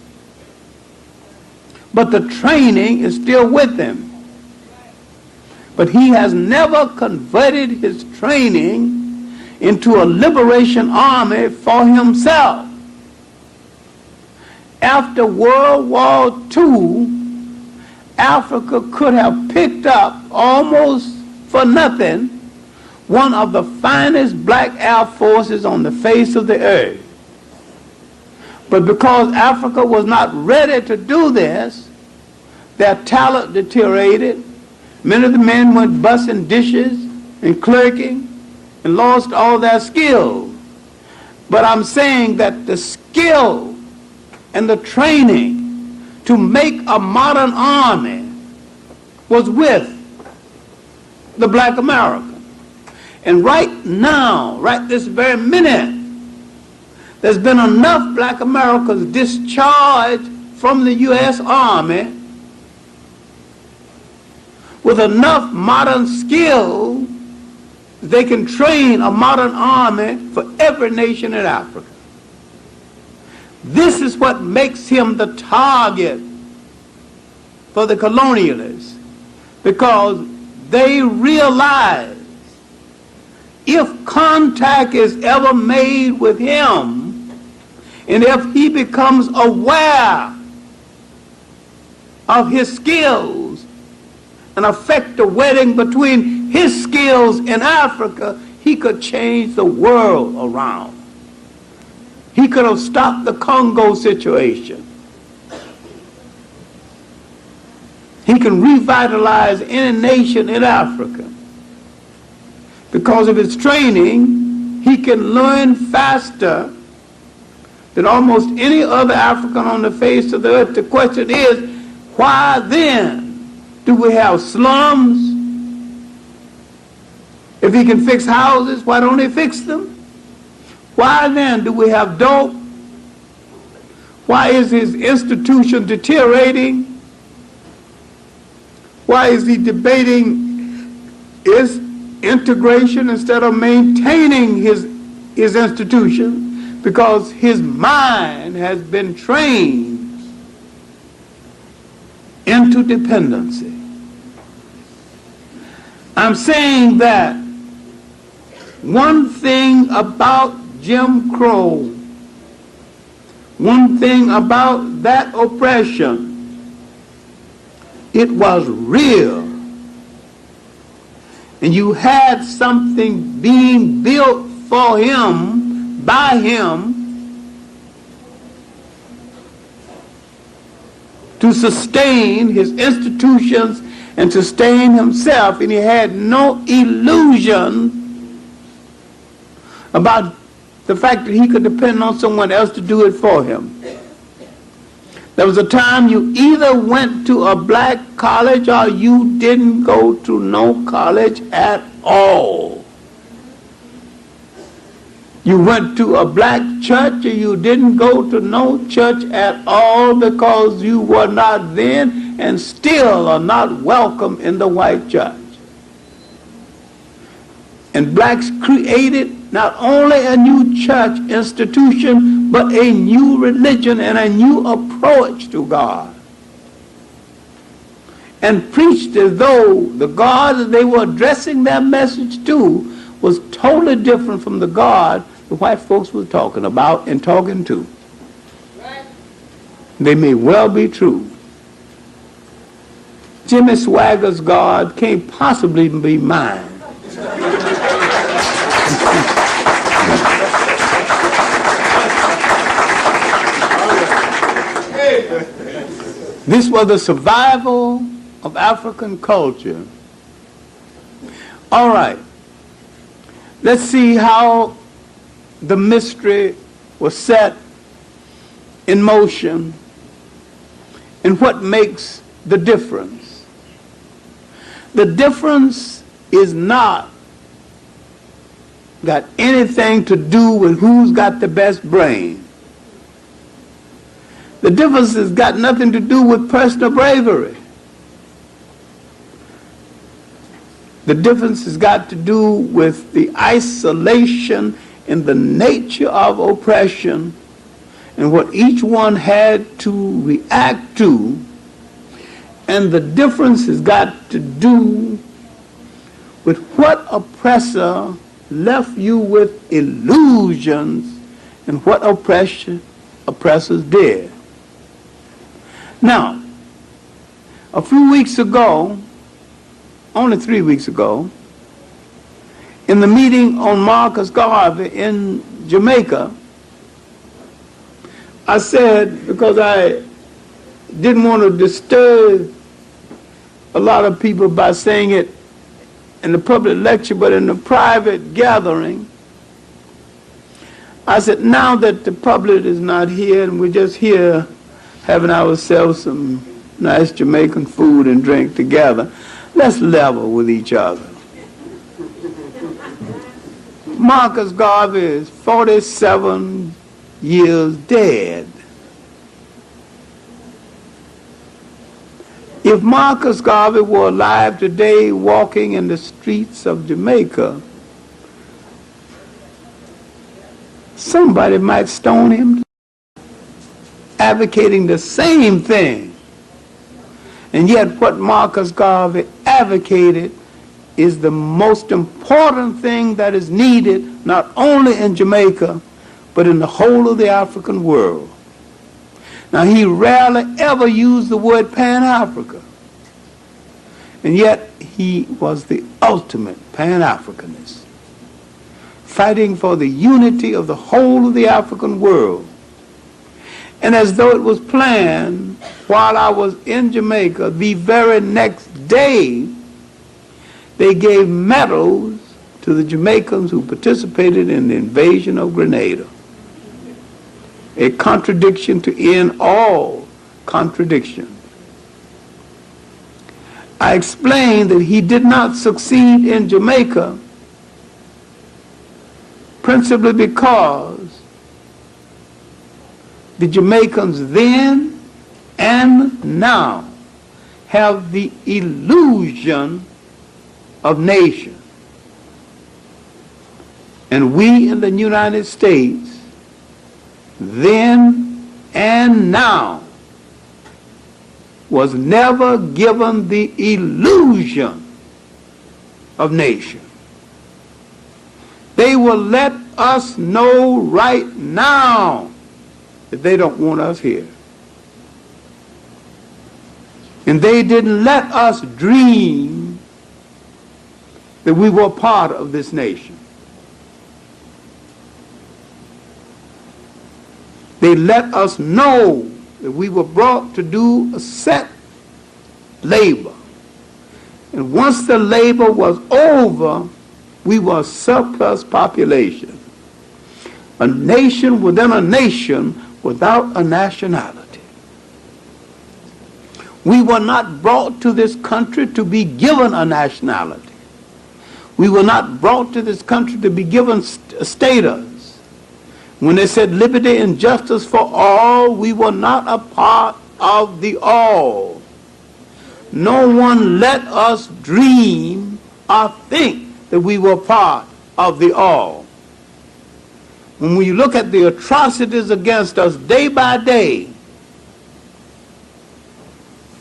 But the training is still with him. But he has never converted his training into a liberation army for himself. After World War II, Africa could have picked up almost for nothing one of the finest black air forces on the face of the earth. But because Africa was not ready to do this, their talent deteriorated. Many of the men went bussing dishes and clerking and lost all their skills. But I'm saying that the skill and the training to make a modern army was with the black American. And right now, right this very minute, there's been enough black Americans discharged from the U.S. Army with enough modern skill, they can train a modern army for every nation in Africa. This is what makes him the target for the colonialists, because they realize if contact is ever made with him, and if he becomes aware of his skills and affect the wedding between his skills in Africa, he could change the world around. He could have stopped the Congo situation. He can revitalize any nation in Africa. Because of his training, he can learn faster than almost any other African on the face of the earth. The question is, why then do we have slums? If he can fix houses, why don't he fix them? Why then do we have dope? Why is his institution deteriorating? Why is he debating his integration instead of maintaining his institution? Because his mind has been trained into dependency. I'm saying that one thing about Jim Crow, one thing about that oppression, it was real. And you had something being built for him, by him, to sustain his institutions and sustain himself, and he had no illusion about the fact that he could depend on someone else to do it for him. There was a time you either went to a black college or you didn't go to no college at all. You went to a black church or you didn't go to no church at all because you were not then and still are not welcome in the white church. And blacks created not only a new church institution, but a new religion and a new approach to God. And preached as though the God that they were addressing their message to was totally different from the God the white folks were talking about and talking to. Right. They may well be true. Jimmy Swagger's God can't possibly be mine. This was the survival of African culture. All right. Let's see how the mystery was set in motion and what makes the difference. The difference is not got anything to do with who's got the best brain. The difference has got nothing to do with personal bravery. The difference has got to do with the isolation and the nature of oppression and what each one had to react to. And the difference has got to do with what oppressor left you with illusions and what oppressors did. Now, a few weeks ago, only 3 weeks ago, in the meeting on Marcus Garvey in Jamaica, I said, because I didn't want to disturb a lot of people by saying it in the public lecture, but in the private gathering, I said, now that the public is not here and we're just here having ourselves some nice Jamaican food and drink together, let's level with each other. Marcus Garvey is 47 years dead. If Marcus Garvey were alive today walking in the streets of Jamaica, somebody might stone him, advocating the same thing. And yet what Marcus Garvey advocated is the most important thing that is needed not only in Jamaica, but in the whole of the African world. Now, he rarely ever used the word Pan-Africa, and yet he was the ultimate Pan-Africanist, fighting for the unity of the whole of the African world. And as though it was planned, while I was in Jamaica, the very next day, they gave medals to the Jamaicans who participated in the invasion of Grenada. a contradiction to end all contradictions. I explained that he did not succeed in Jamaica principally because the Jamaicans then and now have the illusion of nation. And we in the United States, then and now, was never given the illusion of nation. They will let us know right now that they don't want us here. And they didn't let us dream that we were part of this nation. They let us know that we were brought to do a set labor. And once the labor was over, we were a surplus population. A nation within a nation without a nationality. We were not brought to this country to be given a nationality. We were not brought to this country to be given a status. When they said liberty and justice for all, we were not a part of the all. No one let us dream or think that we were part of the all. When we look at the atrocities against us day by day,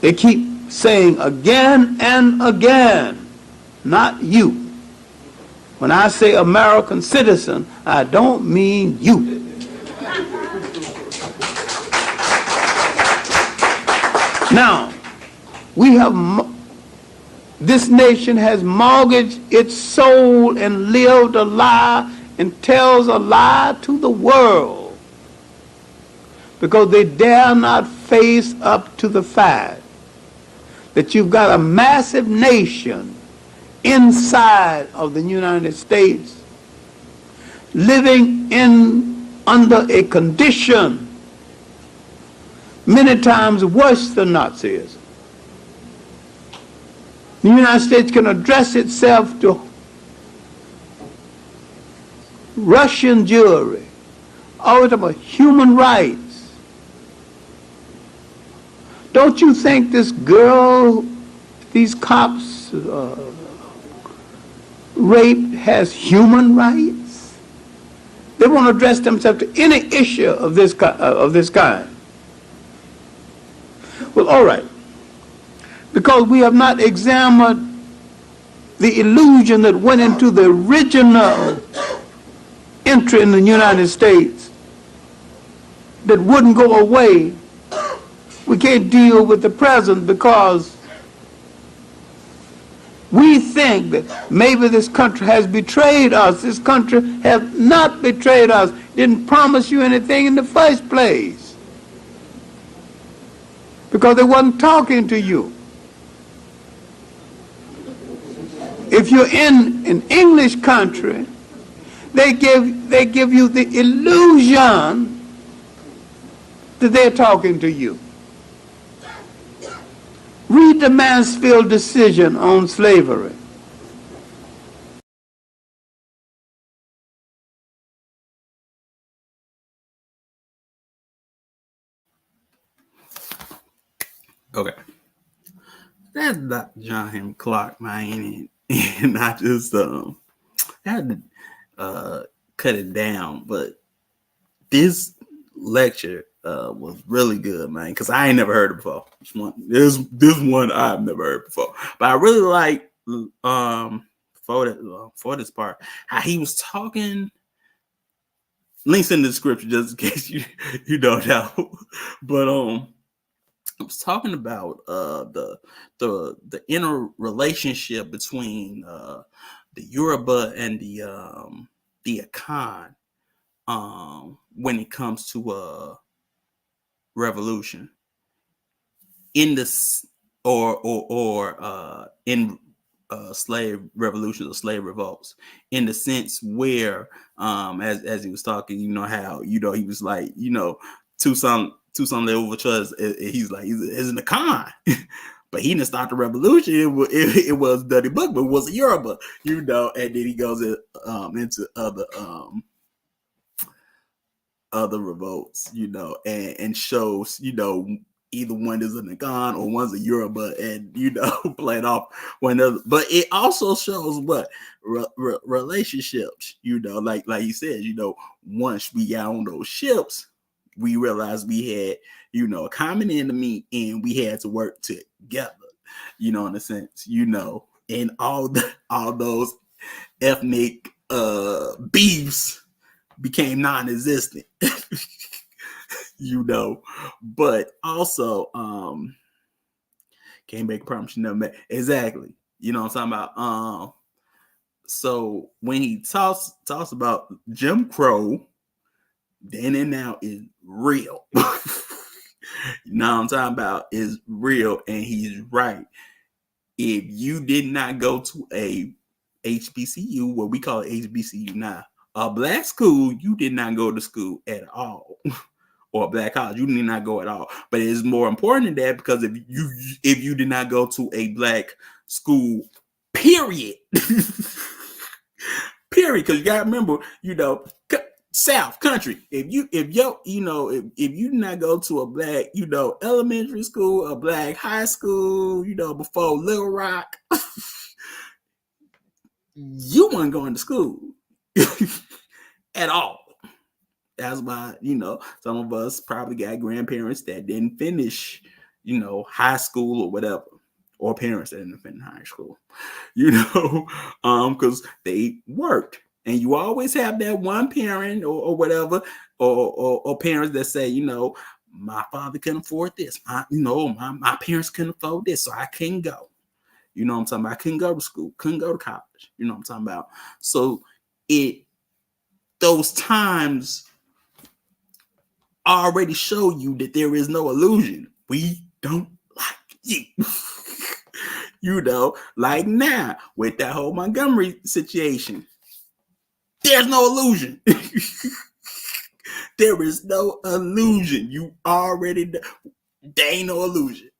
they keep saying again and again, not you. When I say American citizen, I don't mean you. Now, this nation has mortgaged its soul and lived a lie and tells a lie to the world because they dare not face up to the fact that you've got a massive nation inside of the United States living under a condition many times worse than Nazism. The United States can address itself to Russian Jewry, always about human rights. Don't you think this girl, these cops raped has human rights? They want to address themselves to any issue of this kind. Well, all right. Because we have not examined the illusion that went into the original entry in the United States that wouldn't go away, we can't deal with the present because we think that maybe this country has betrayed us. This country has not betrayed us. Didn't promise you anything in the first place because they wasn't talking to you. If you're in an English country, they give you the illusion that they're talking to you. Read the Mansfield decision on slavery. Okay. That's Dr. John Henrik Clarke, man. And I just had to cut it down. But this lecture was really good, man, because I ain't never heard it before. This one I've never heard before. But I really like for this part how he was talking. Links in the description just in case you don't know. But I was talking about the inner relationship between the Yoruba and the Akan when it comes to revolution in this or in slave revolutions or slave revolts, in the sense where as he was talking, how he was like, Tucson lay over trust, he's like, he's in the con. But he didn't start the revolution. It was Dirty Book, but it was a Yoruba, and then he goes into other revolts, and shows, either one is a Nagan or one's a Yoruba, and playing off one another. But it also shows what relationships, like you said, once we got on those ships, we realized we had, a common enemy, and we had to work together, in a sense, and all those ethnic beefs became non-existent. But also can't make a promise you never met. Exactly. What I'm talking about. So when he talks about Jim Crow, then and now is real. What I'm talking about is real, and he's right. If you did not go to a HBCU, what we call HBCU now, a black school, you did not go to school at all. Or a black college, you did not go at all. But it's more important than that, because if you did not go to a black school, period, period, because you gotta remember, South country. If you did not go to a black, elementary school, a black high school, before Little Rock, you weren't going to school at all. That's why, some of us probably got grandparents that didn't finish, high school or whatever, or parents that didn't finish high school, because they worked. And you always have that one parent or whatever, or parents that say, my father couldn't afford this. My parents couldn't afford this, so I couldn't go. You know what I'm talking about? I couldn't go to school, couldn't go to college. You know what I'm talking about? So those times already show you that there is no illusion. We don't like you. Like now with that whole Montgomery situation, there's no illusion. There is no illusion. You already know. There ain't no illusion.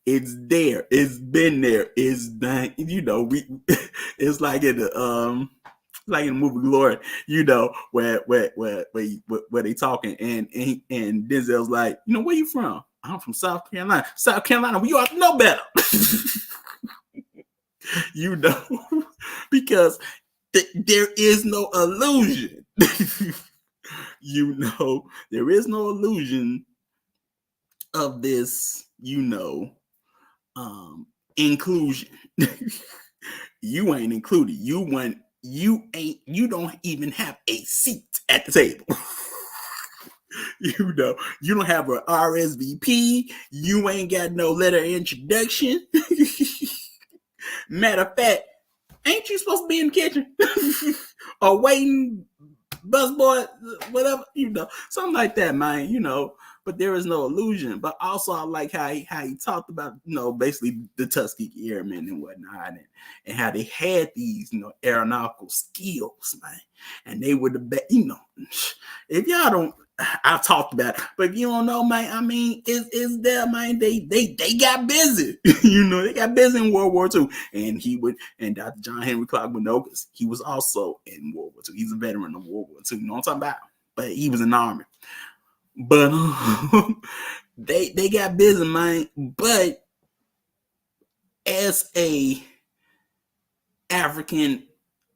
It's there. It's been there. It's done. It's like in the like in the movie Glory, where they talking, and Denzel's like, where you from? I'm from South Carolina. South Carolina, we ought to know better. Because there is no illusion. There is no illusion of this, inclusion. You ain't included. You don't even have a seat at the table. You don't have an RSVP. You ain't got no letter of introduction. Matter of fact, ain't you supposed to be in the kitchen or waiting, busboy, whatever, something like that, man, but there is no illusion. But also I like how he talked about, basically the Tuskegee Airmen and whatnot, and how they had these, aeronautical skills, man. And they were the best, if y'all don't, I've talked about it, but if you don't know, man, I mean, it's there, man. They got busy, they got busy in World War II. And Dr. John Henrik Clarke would know, because he was also in World War II. He's a veteran of World War II, you know what I'm talking about? But he was in the Army. But they got busy, man. But as a African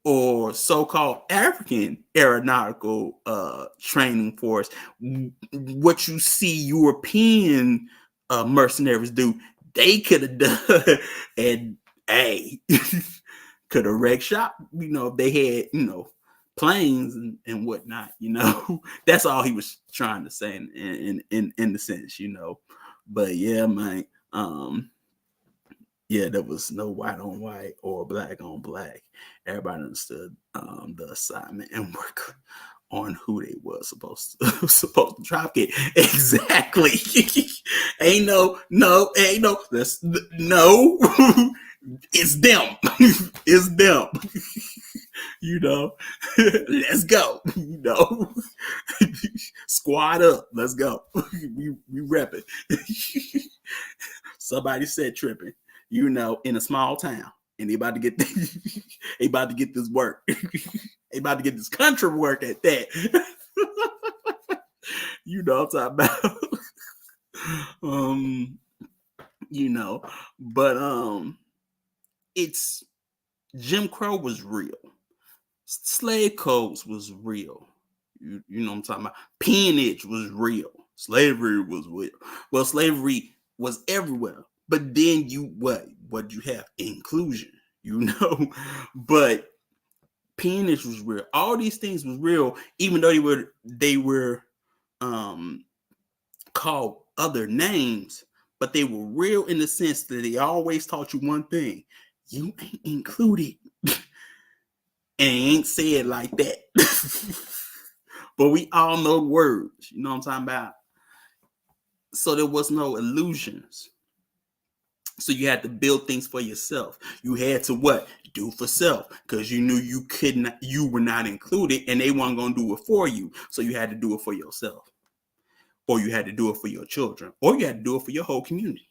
or so-called African aeronautical training force, what you see European mercenaries do, they could have done, and could have wrecked shop, if they had, planes and whatnot, That's all he was trying to say in the sense, But yeah, man, there was no white on white or black on black. Everybody understood the assignment and work on who they was supposed to drop it. Exactly. ain't no, that's no. It's them. It's them. Let's go. Squad up. Let's go. we repping. Somebody said tripping, in a small town, and they about to get they about to get this work. They about to get this country work at that. What I'm talking about. But it's Jim Crow was real. Slave codes was real. You know what I'm talking about? Peonage was real. Slavery was real. Well, slavery was everywhere. But then what you have? Inclusion, But peonage was real. All these things was real, even though they were called other names, but they were real in the sense that they always taught you one thing: you ain't included. And it ain't said like that. But we all know the words. You know what I'm talking about? So there was no illusions. So you had to build things for yourself. You had to what? Do for self. Because you knew you were not included, and they weren't going to do it for you. So you had to do it for yourself. Or you had to do it for your children. Or you had to do it for your whole community.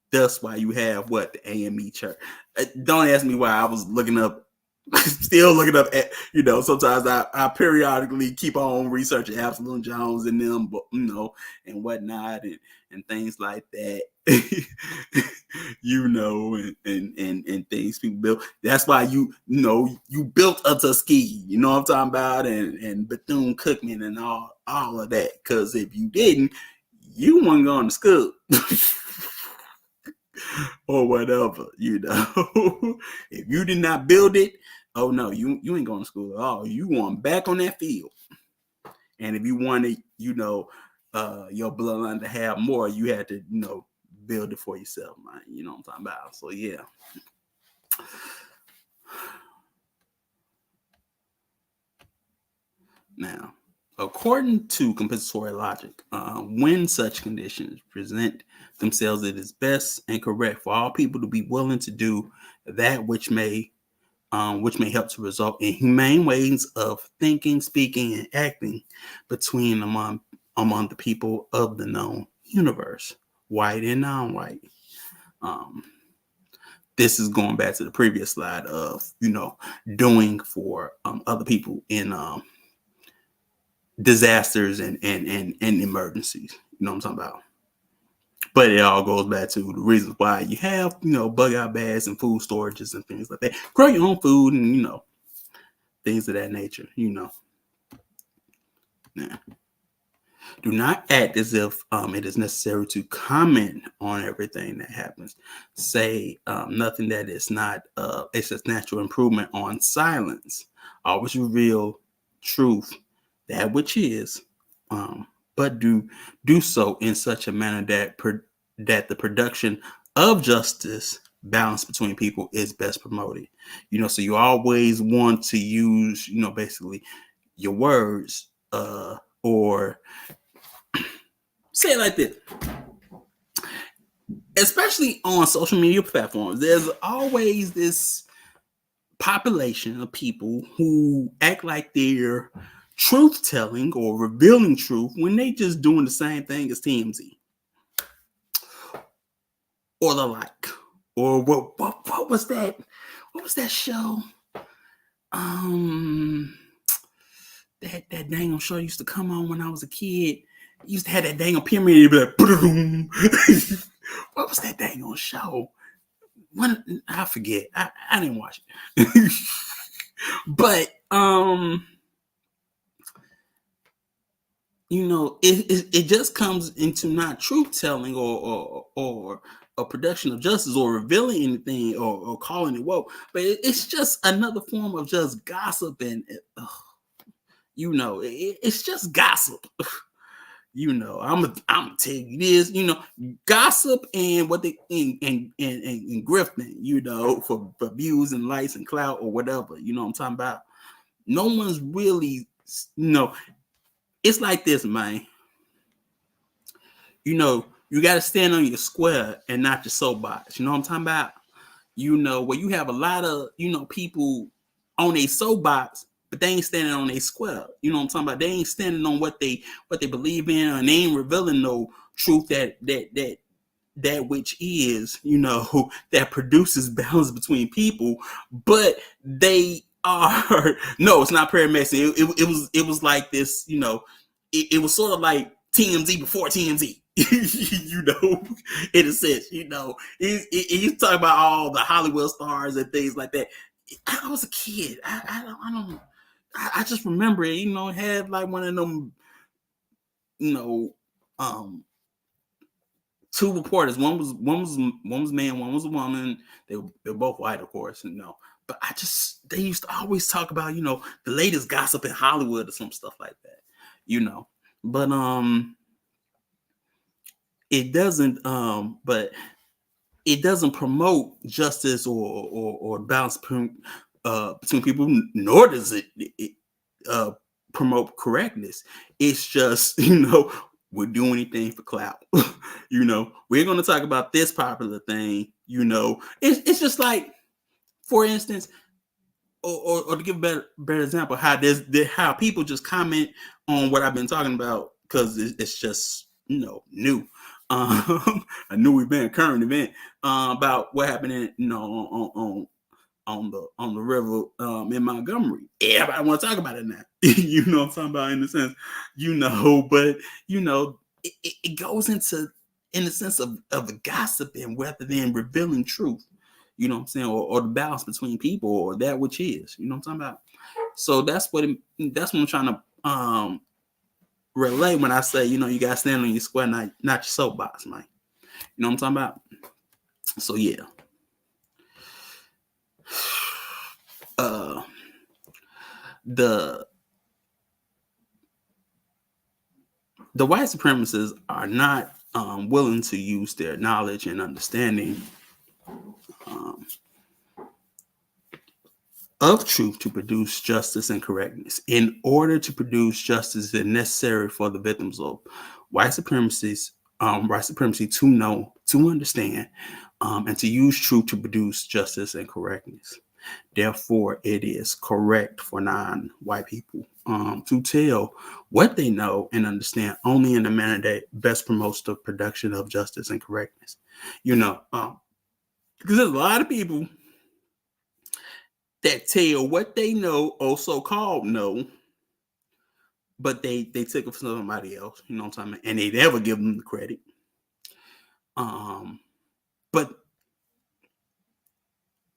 That's why you have what? The AME church. Don't ask me why. I was looking up, still looking up at, sometimes I periodically keep on researching Absalom Jones and them, but, and whatnot and things like that, and things people build. That's why you built a Tuskegee, you know what I'm talking about? And Bethune-Cookman and all of that. Because if you didn't, you weren't going to school. Or whatever, if you did not build it, oh no, you ain't going to school at all. You want back on that field. And if you wanted, your bloodline to have more, you had to, build it for yourself, man. You know what I'm talking about? So yeah. Now, according to compensatory logic, when such conditions present themselves, it is best and correct for all people to be willing to do that which may help to result in humane ways of thinking, speaking, and acting among the people of the known universe, white and non-white. This is going back to the previous slide of doing for other people in disasters and emergencies. You know what I'm talking about? But it all goes back to the reasons why you have, bug out bags and food storages and things like that. Grow your own food and, things of that nature, Now, do not act as if it is necessary to comment on everything that happens. Say nothing that is not it's just natural improvement on silence. Always reveal truth, that which is, but do so in such a manner that the production of justice, balance between people, is best promoted. So you always want to use, basically your words, or say it like this. Especially on social media platforms, there's always this population of people who act like they're truth telling or revealing truth when they just doing the same thing as TMZ or the like. Or what was that? What was that show? That dang show used to come on when I was a kid. It used to have that dang pyramid. You'd be like, boom. What was that dang show? I forget. I didn't watch it. But it just comes into not truth telling or a production of justice or revealing anything or calling it woke, but it's just another form of just gossip and it's just gossip. I'm gonna tell you this, gossip and what they and grifting, for views and likes and clout or whatever. You know what I'm talking about? no one's really, it's like this, man. You got to stand on your square and not your soapbox. You know what I'm talking about? Where you have a lot of, people on a soapbox, but they ain't standing on a square. You know what I'm talking about? They ain't standing on what they believe in, and they ain't revealing no truth that which is, that produces balance between people, but they are no, it's not paramedics. It was like this, it was sort of like TMZ before TMZ. In a sense, he's talking about all the Hollywood stars and things like that. I was a kid. I don't. I just remember it. Had like one of them. Um, two reporters. One was man. One was a woman. They're both white, of course. But they used to always talk about the latest gossip in Hollywood or some stuff like that. But it doesn't. But it doesn't promote justice or balance between people, nor does it promote correctness. It's just, we'll do anything for clout. We're going to talk about this popular thing. It's just like, for instance, or to give a better example, how people just comment on what I've been talking about because it's just new. A new event, current event, about what happened in on the river in Montgomery. Everybody want to talk about it now. You know what I'm talking about, in the sense, but it goes into, in the sense of gossiping rather than revealing truth. You know what I'm saying, or the balance between people, or that which is. You know what I'm talking about. So that's what I'm trying to relay when I say, you gotta stand on your square, not your soapbox, man. You know what I'm talking about? So yeah. The white supremacists are not willing to use their knowledge and understanding of truth to produce justice and correctness. In order to produce justice is necessary for the victims of white supremacy to know, to understand, and to use truth to produce justice and correctness. Therefore, it is correct for non-white people to tell what they know and understand only in the manner that best promotes the production of justice and correctness. Because there's a lot of people that tell what they know or so-called know, but they take it for somebody else. You know what I'm talking about? And they never give them the credit. But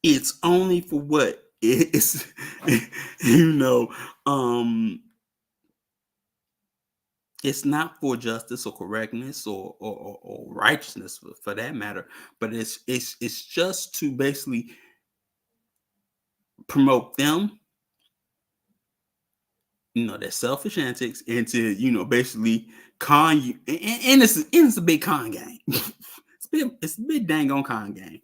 it's only for what it's, it's not for justice or correctness or righteousness for that matter, but it's just to basically promote them, their selfish antics, and to basically con you, and it's a big con game. It's a big dang on con game.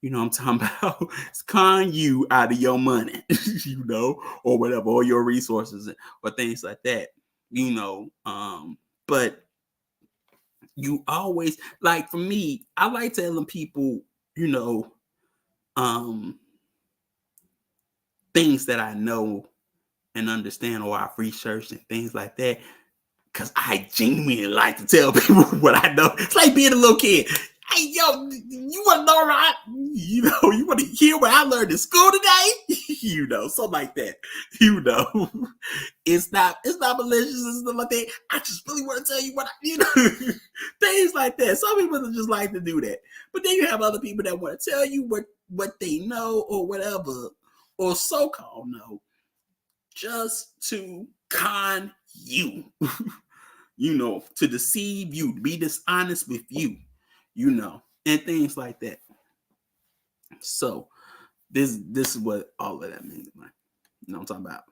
You know what I'm talking about? It's con you out of your money, or whatever, or your resources or things like that. But you always, like, for me, I like telling people, things that I know and understand, or I've researched and things like that, because I genuinely like to tell people what I know. It's like being a little kid. Hey, yo, you want to know, right? You want to hear what I learned in school today? Something like that. It's not malicious and stuff like that. I just really want to tell you what things like that. Some people just like to do that. But then you have other people that want to tell you what they know or whatever, or so-called know, just to con you, to deceive you, to be dishonest with you, and things like that. So this is what all of that means, man. You know what I'm talking about?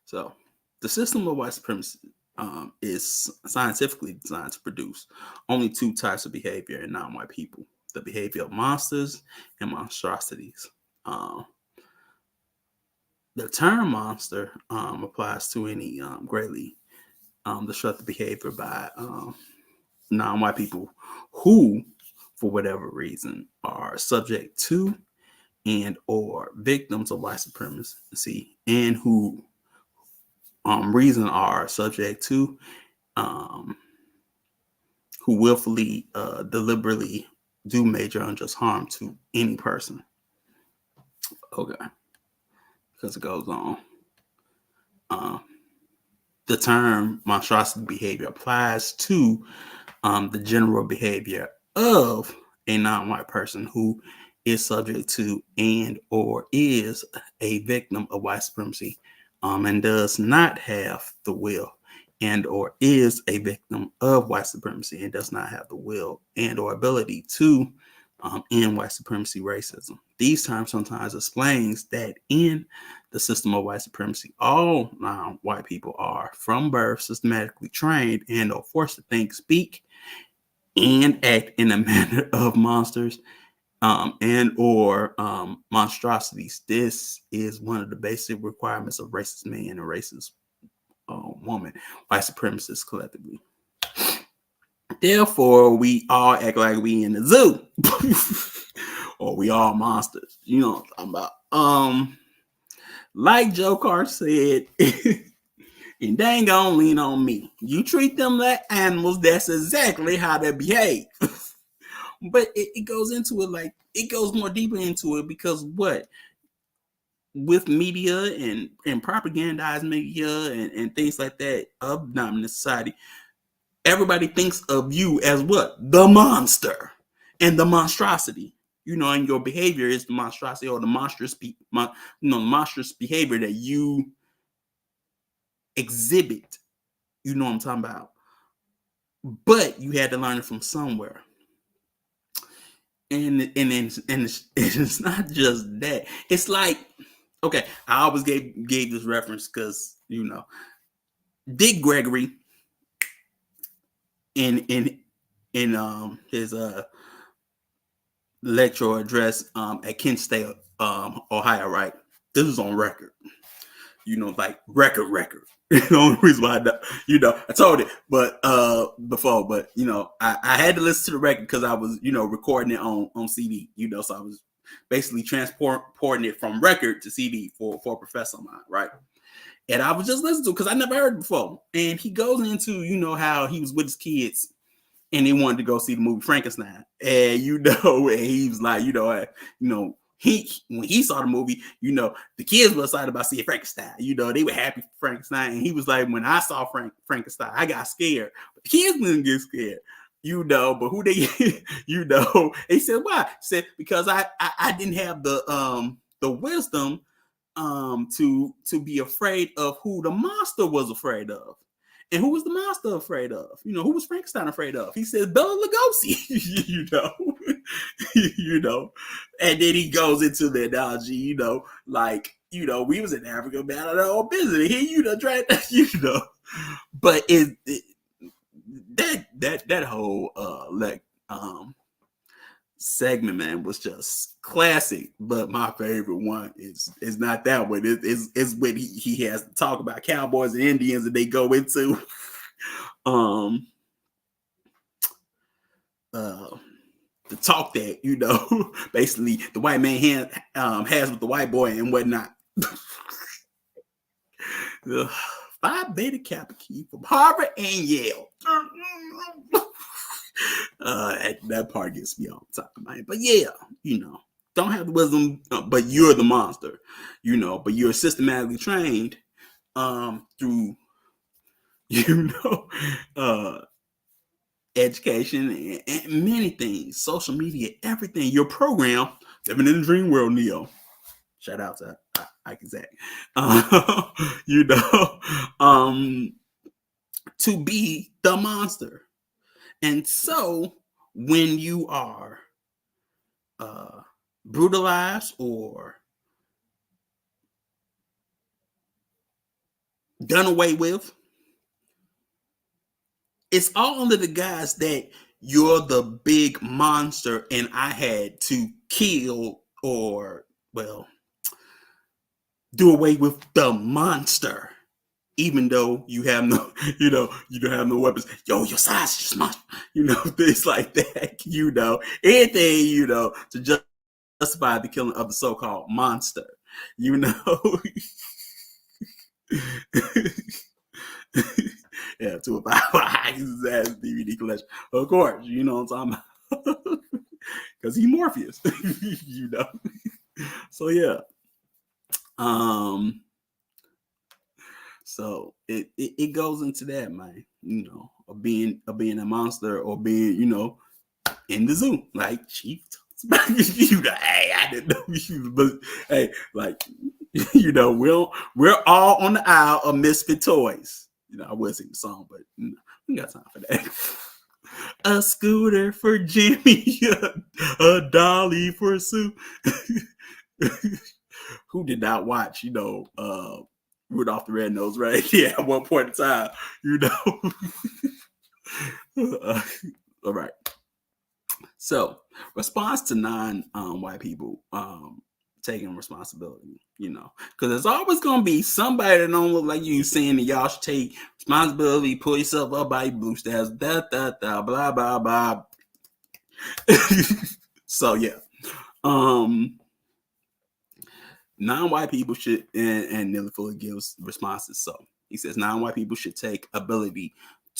So the system of white supremacy is scientifically designed to produce only two types of behavior in non-white people: the behavior of monsters and monstrosities. The term monster applies to any greatly destructive behavior by non-white people who, for whatever reason, are subject to and or victims of white supremacy, and who reason are subject to, um, who willfully, deliberately do major unjust harm to any person. Okay, because it goes on. Uh, the term monstrosity behavior applies to the general behavior of a non-white person who is subject to and or is a victim of white supremacy, and does not have the will, and or is a victim of white supremacy and does not have the will and or ability to end white supremacy racism. These terms sometimes explains that in the system of white supremacy, all non-white people are from birth systematically trained and are forced to think, speak, and act in a manner of monsters and or monstrosities. This is one of the basic requirements of racist man and racist woman, white supremacists collectively. Therefore, we all act like we in the zoo, or we all monsters. You know what I'm talking about? Like Joe Carter said, and they ain't gonna lean on me. You treat them like animals, that's exactly how they behave. But it goes into it, like it goes more deeper into it, because what with media and propagandized media and things like that of dominant society, everybody thinks of you as what? The monster and the monstrosity. You know, and your behavior is the monstrosity or the monstrous monstrous behavior that you exhibit. You know what I'm talking about. But you had to learn it from somewhere. And it's not just that. It's like, okay, I always gave this reference because Dick Gregory in his lecture address at Kent State, Ohio, right? This is on record. Like record. The only reason why I told it, but before, but I had to listen to the record because I was recording it on CD. So I was basically transporting it from record to CD for a professor of mine, right? And I was just listening to it because I never heard it before. And he goes into how he was with his kids and they wanted to go see the movie Frankenstein, and and he was like, when he saw the movie, the kids were excited about seeing Frankenstein. They were happy for Frankenstein. And he was like, when I saw Frankenstein, I got scared. But the kids didn't get scared. But who they, he said, why? He said, because I didn't have the wisdom to be afraid of who the monster was afraid of. And who was the monster afraid of? Who was Frankenstein afraid of? He says Bela Lugosi, And then he goes into the analogy, like, we was in Africa, man, on our own business. Here, trying, But that whole segment, man, was just classic. But my favorite one is not that one. It's when he has to talk about cowboys and Indians, and they go into the talk that basically the white man has with the white boy and whatnot. Phi Beta Kappa Key from Harvard and Yale. That part gets me all talking about it. But yeah, don't have the wisdom, but you're the monster, but you're systematically trained through education and many things, social media, everything. Your program, living in the dream world, Neo. Shout out to Ike Zach. To be the monster. And so when you are brutalized or done away with, it's all under the guise that you're the big monster and I had to kill or, well, do away with the monster, even though you have no, you don't have no weapons. Yo, your size is just monster, things like that, anything, to justify the killing of the so-called monster, Yeah, to about his ass DVD collection. Of course, you know what I'm talking about. Because he's Morpheus, So yeah. So it goes into that, man, of being a monster, or being, in the zoo. Like Chief talks about, hey, I didn't know you, but hey, like, we're all on the aisle of misfit toys. I would sing the song, but we got time for that. A scooter for Jimmy, a dolly for Sue. Who did not watch, Rudolph the Red-Nosed Reindeer at one point in time, all right. So, response to non-white people taking responsibility, because there's always going to be somebody that don't look like you saying that y'all should take responsibility, pull yourself up by your blue stairs, blah, blah, blah. So, yeah. Non-white people should, and Neely fully gives responses. So, he says non-white people should take ability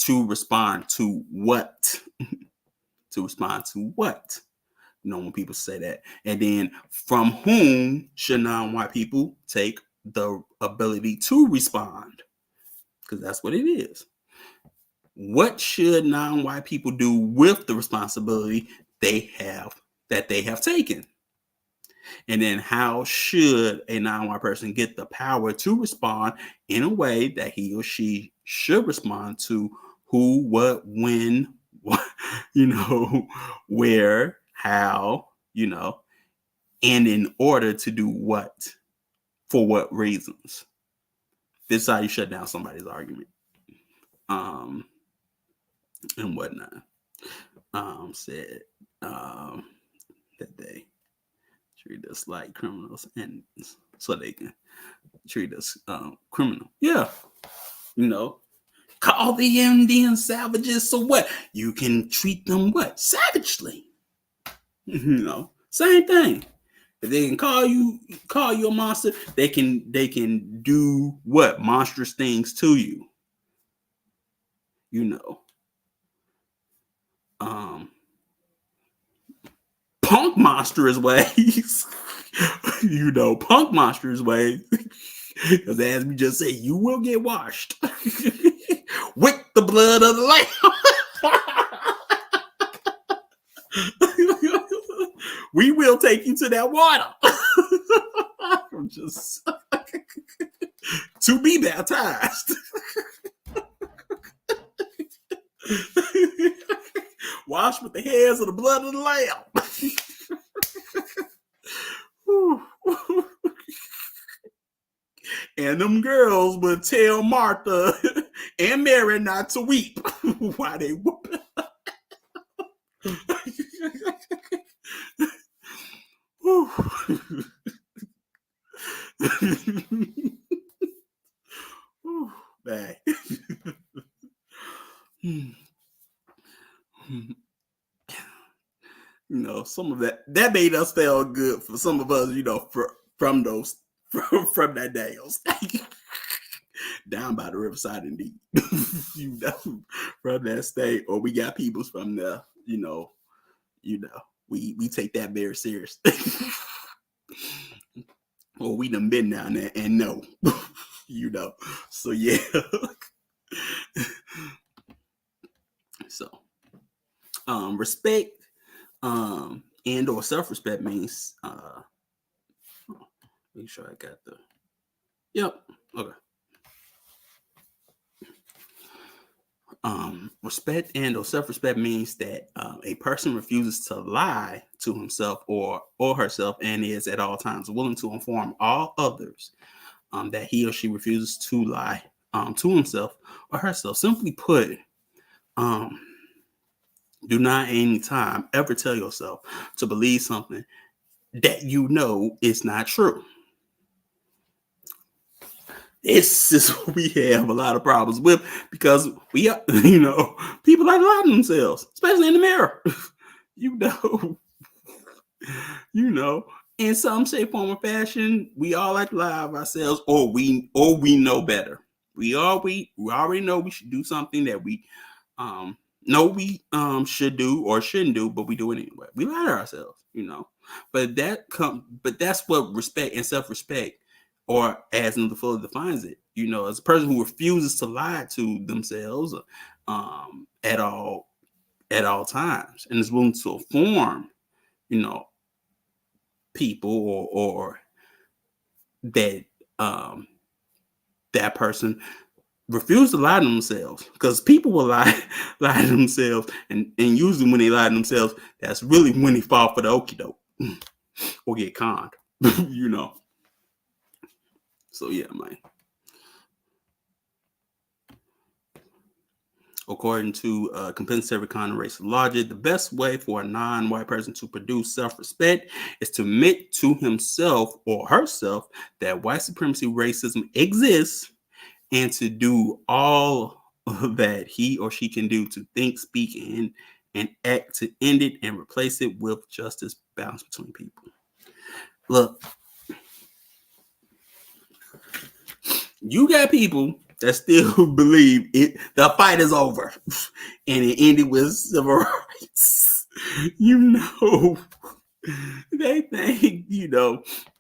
to respond to what? To respond to what? When people say that. And then from whom should non-white people take the ability to respond? Because that's what it is. What should non-white people do with the responsibility they have taken? And then how should a non-white person get the power to respond in a way that he or she should respond to who, what, when, where, how, and in order to do what, for what reasons. This is how you shut down somebody's argument, and whatnot. Said that they treat us like criminals, and so they can treat us criminal. Yeah, call the Indian savages. So what? You can treat them what? Savagely. Same thing. If they can call you a monster, they can do what? Monstrous things to you. Punk monstrous ways. Punk monstrous ways. Because as we just said, you will get washed with the blood of the lamb. We will take you to that water. Just to be baptized. Washed with the hairs of the blood of the lamb. And them girls would tell Martha and Mary not to weep while they whoop. Bang. Some of that made us feel good for some of us, from that day. Down by the riverside, indeed. From that state, or we got peoples from there, we take that very serious. Or we done been down there and know, So yeah. So, respect, and or self-respect means, make sure I got the, yep, okay. Respect and or self-respect means that a person refuses to lie to himself or herself, and is at all times willing to inform all others that he or she refuses to lie to himself or herself. Simply put, do not any time ever tell yourself to believe something that is not true. This is what we have a lot of problems with because we are, people like lying to themselves, especially in the mirror. you know, in some shape, form, or fashion, we all like to lie of ourselves, or we know better. We already know we should do something that we know we should do or shouldn't do, but we do it anyway. We lie to ourselves, But that's what respect and self-respect, or as Neely Fuller defines it, as a person who refuses to lie to themselves at all times and is willing to inform, people or that that person refuse to lie to themselves, because people will lie to themselves, and usually when they lie to themselves, that's really when they fall for the okie doke or get conned. So yeah, man. According to compensatory kind of racial logic, the best way for a non-white person to produce self-respect is to admit to himself or herself that white supremacy racism exists, and to do all that he or she can do to think, speak, and act to end it and replace it with justice, balance between people. Look, you got people that still believe the fight is over and it ended with civil rights. They think,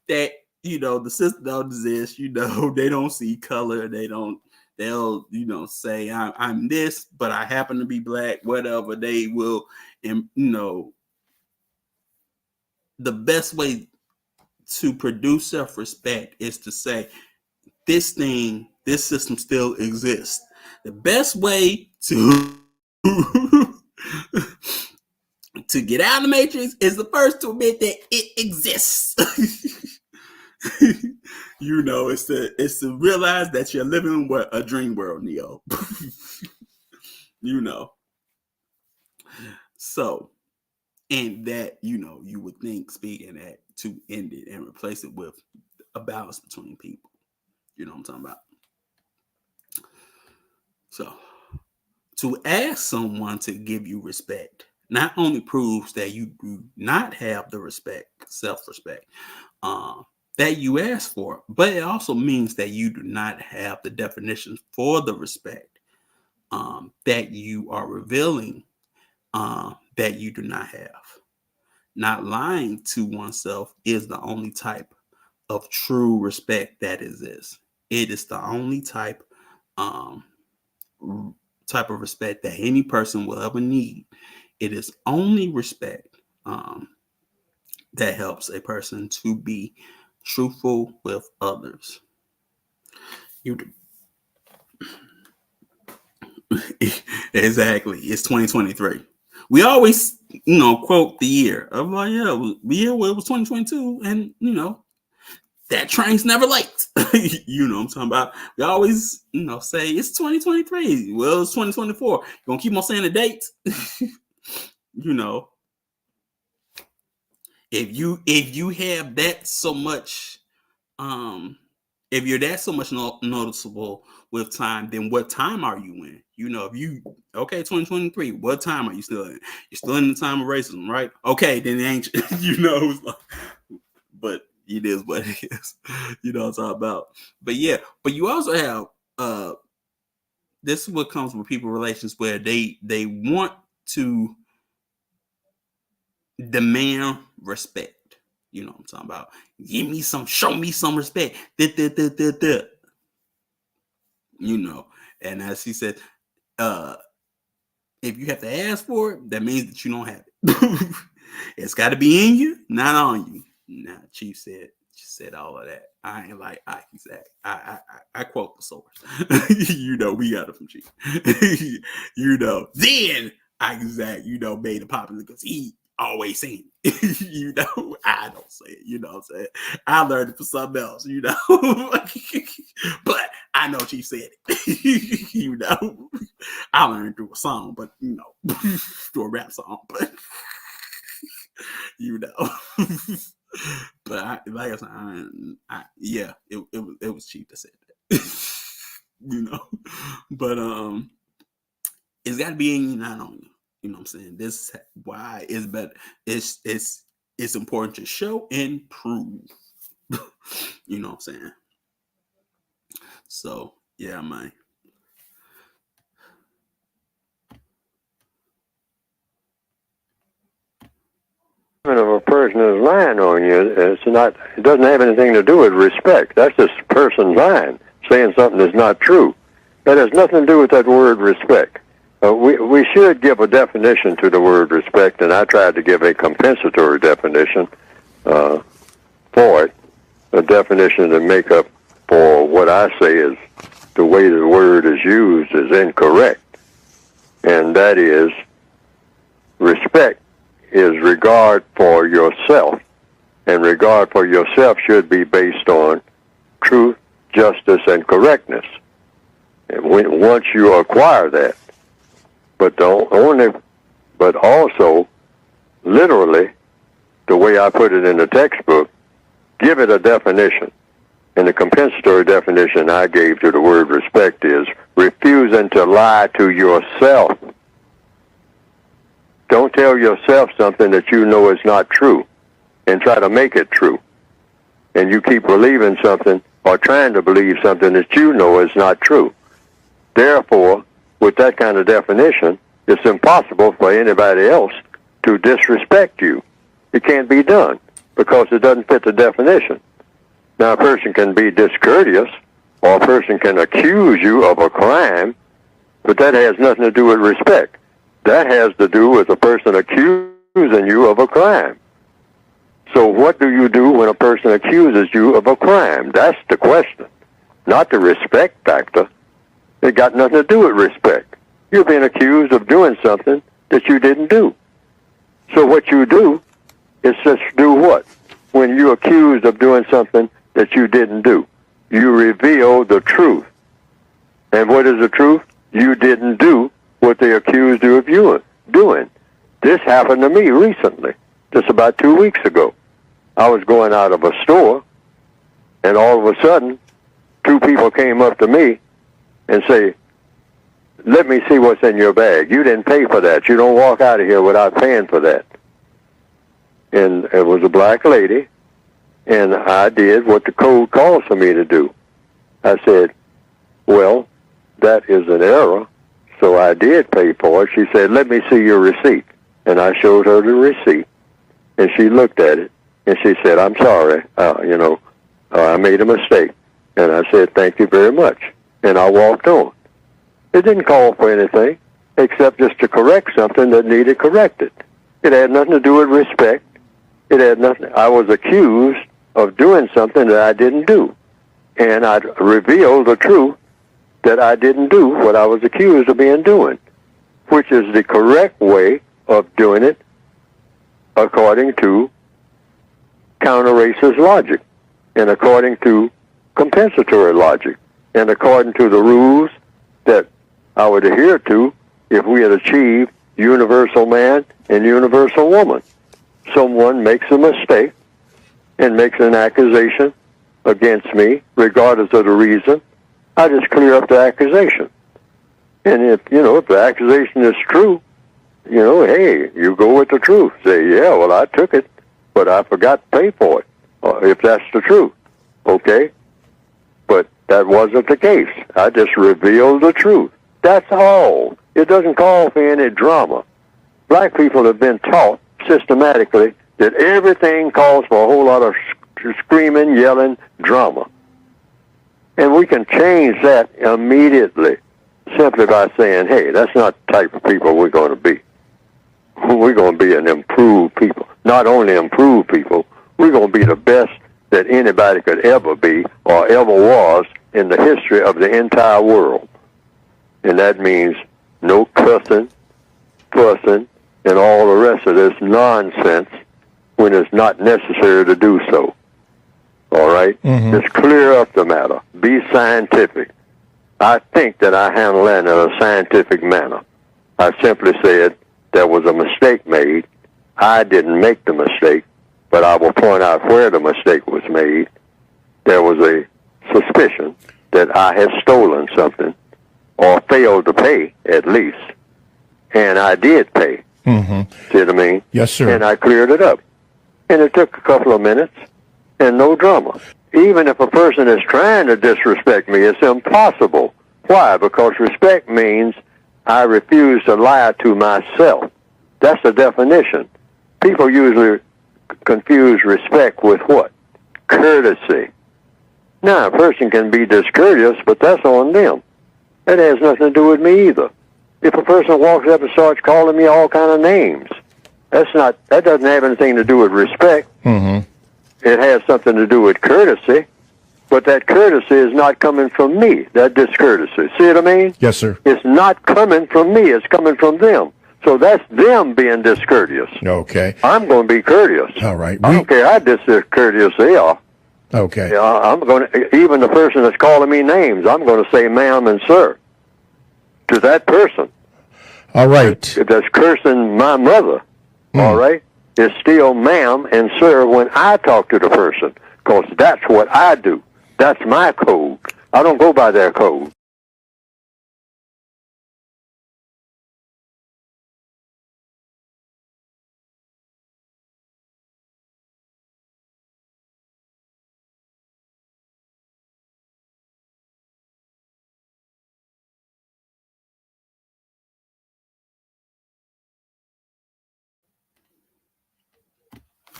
that, the system don't exist, they don't see color, they'll, say I'm this, but I happen to be black, whatever. They will, and the best way to produce self-respect is to say this system still exists. The best way to to get out of the matrix is the first to admit that it exists. It's to realize that you're living in a dream world, Neo. So, and that, you would think, speaking that, to end it and replace it with a balance between people. You know what I'm talking about? So, to ask someone to give you respect not only proves that you do not have the respect, self-respect, that you ask for, but it also means that you do not have the definitions for the respect that you are revealing that you do not have. Not lying to oneself is the only type of true respect that exists. It is the only type of respect that any person will ever need. It is only respect that helps a person to be truthful with others. Exactly. It's 2023. We always, quote the year. I'm like, yeah, it was 2022, and that train's never late. You know what I'm talking about? We always, say it's 2023. Well, it's 2024. You gonna keep on saying the dates? If you have that so much, if you're that so much noticeable with time, then what time are you in? If you 2023, what time are you still in? You're still in the time of racism, right? Okay, then it ain't. But it is what it is. You know what I'm talking about. But yeah, but you also have this is what comes with people relations where they want to demand respect. You know what I'm talking about. Show me some respect. And as he said, if you have to ask for it, that means that you don't have it. It's got to be in you, not on you. Nah, Chief said all of that. I ain't like Isaac. I quote the source. We got it from Chief. Then Isaac, made it popular because he always saying it. I don't say it. You know what I'm saying? I learned it from something else, But I know Chief said it. I learned through a song, but through a rap song, but but like I said, it was Chief that said But it's got to be in you, not on you. You know what I'm saying? This is why it's better. It's important to show and prove. You know what I'm saying? So yeah, man. If a person is lying on you, it doesn't have anything to do with respect. That's just a person lying, saying something that's not true. That has nothing to do with that word respect. We should give a definition to the word respect, and I tried to give a compensatory definition for it, a definition to make up for what I say is the way the word is used is incorrect, and that is respect is regard for yourself, and regard for yourself should be based on truth, justice, and correctness. And once you acquire that, but also literally, the way I put it in the textbook, give it a definition. And the compensatory definition I gave to the word respect is refusing to lie to yourself. Don't tell yourself something that you know is not true and try to make it true. And you keep believing something or trying to believe something that you know is not true. Therefore, with that kind of definition, it's impossible for anybody else to disrespect you. It can't be done because it doesn't fit the definition. Now, a person can be discourteous or a person can accuse you of a crime, but that has nothing to do with respect. That has to do with a person accusing you of a crime. So what do you do when a person accuses you of a crime? That's the question, not the respect factor. It got nothing to do with respect. You're being accused of doing something that you didn't do. So what you do is just do what? When you're accused of doing something that you didn't do, you reveal the truth. And what is the truth? You didn't do what they accused you of doing. This happened to me recently, just about 2 weeks ago. I was going out of a store, and all of a sudden, two people came up to me and say, "Let me see what's in your bag. You didn't pay for that. You don't walk out of here without paying for that." And it was a black lady, and I did what the code calls for me to do. I said, "Well, that is an error." So I did pay for it. She said, "Let me see your receipt." And I showed her the receipt. And she looked at it, and she said, "I'm sorry, I made a mistake." And I said, "Thank you very much." And I walked on. It didn't call for anything except just to correct something that needed corrected. It had nothing to do with respect. It had nothing. I was accused of doing something that I didn't do. And I revealed the truth that I didn't do what I was accused of doing, which is the correct way of doing it according to counter-racist logic and according to compensatory logic and according to the rules that I would adhere to if we had achieved universal man and universal woman. Someone makes a mistake and makes an accusation against me, regardless of the reason, I just clear up the accusation. And if the accusation is true, hey, you go with the truth. Say, "Yeah, well, I took it, but I forgot to pay for it," if that's the truth. Okay? But that wasn't the case. I just revealed the truth. That's all. It doesn't call for any drama. Black people have been taught systematically that everything calls for a whole lot of screaming, yelling, drama. And we can change that immediately simply by saying, "Hey, that's not the type of people we're going to be. We're going to be an improved people. Not only improved people, we're going to be the best that anybody could ever be or ever was in the history of the entire world." And that means no cussing, fussing, and all the rest of this nonsense when it's not necessary to do so. All right? Mm-hmm. Just clear up the matter. Be scientific. I think that I handle that in a scientific manner. I simply said there was a mistake made. I didn't make the mistake, but I will point out where the mistake was made. There was a suspicion that I had stolen something or failed to pay at least, and I did pay. See what I mean? Yes, sir. And I cleared it up. And it took a couple of minutes and no drama. Even if a person is trying to disrespect me, it's impossible. Why? Because respect means I refuse to lie to myself. That's the definition. People usually confuse respect with what? Courtesy. Now, a person can be discourteous, but that's on them. That has nothing to do with me either. If a person walks up and starts calling me all kind of names, that doesn't have anything to do with respect. It has something to do with courtesy, but that courtesy is not coming from me, that discourtesy. See what I mean? Yes, sir. It's not coming from me, it's coming from them. So that's them being discourteous. Okay. I'm going to be courteous. All right. I don't care how discourteous they are. Okay. Yeah, I'm going to, even the person that's calling me names, I'm going to say ma'am and sir to that person. All right. If that's cursing my mother, all right, it's still ma'am and sir when I talk to the person, because that's what I do. That's my code. I don't go by their code.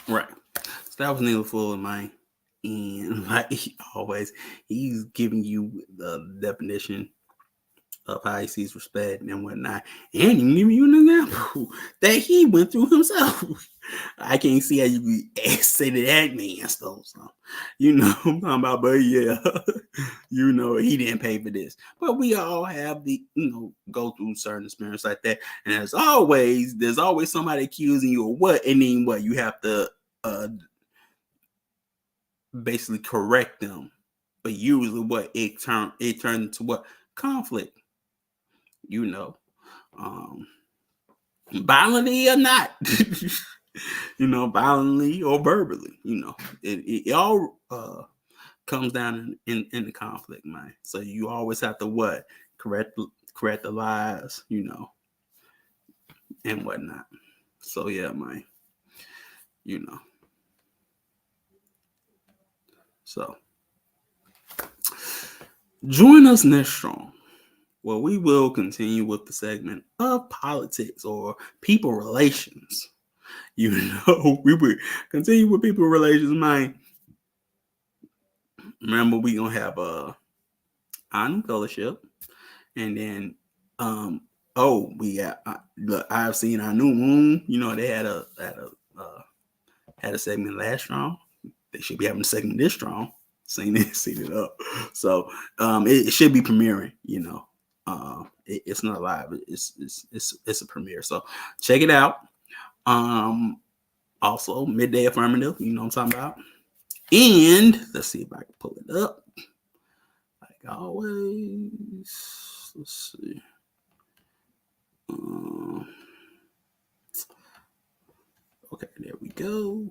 Right. So that was Neely full of mine. And like always, he's giving you the definition of how he sees respect and whatnot. And he giving you an example that he went through himself. I can't see how you say that man stuff. So, you know I'm talking about, but yeah, you know, he didn't pay for this. But we all have go through certain experience like that. And there's always somebody accusing you of what, and then what you have to basically correct them. But usually what it turned into what? Conflict. Violently or not. Violently or verbally, it all comes down in the conflict, man. So you always have to what? Correct the lies, and whatnot. So yeah, man. So join us next strong. Well, we will continue with the segment of politics or people relations. We will continue with people relations, man. Remember, we gonna have honor fellowship, and then we got look. I've seen our new moon. They had a segment last strong. They should be having a segment this strong. Seen it up. So it should be premiering. It's not live. It's a premiere. So check it out. Also midday affirmative. You know what I'm talking about. And let's see if I can pull it up. Like always. Let's see. Okay, there we go.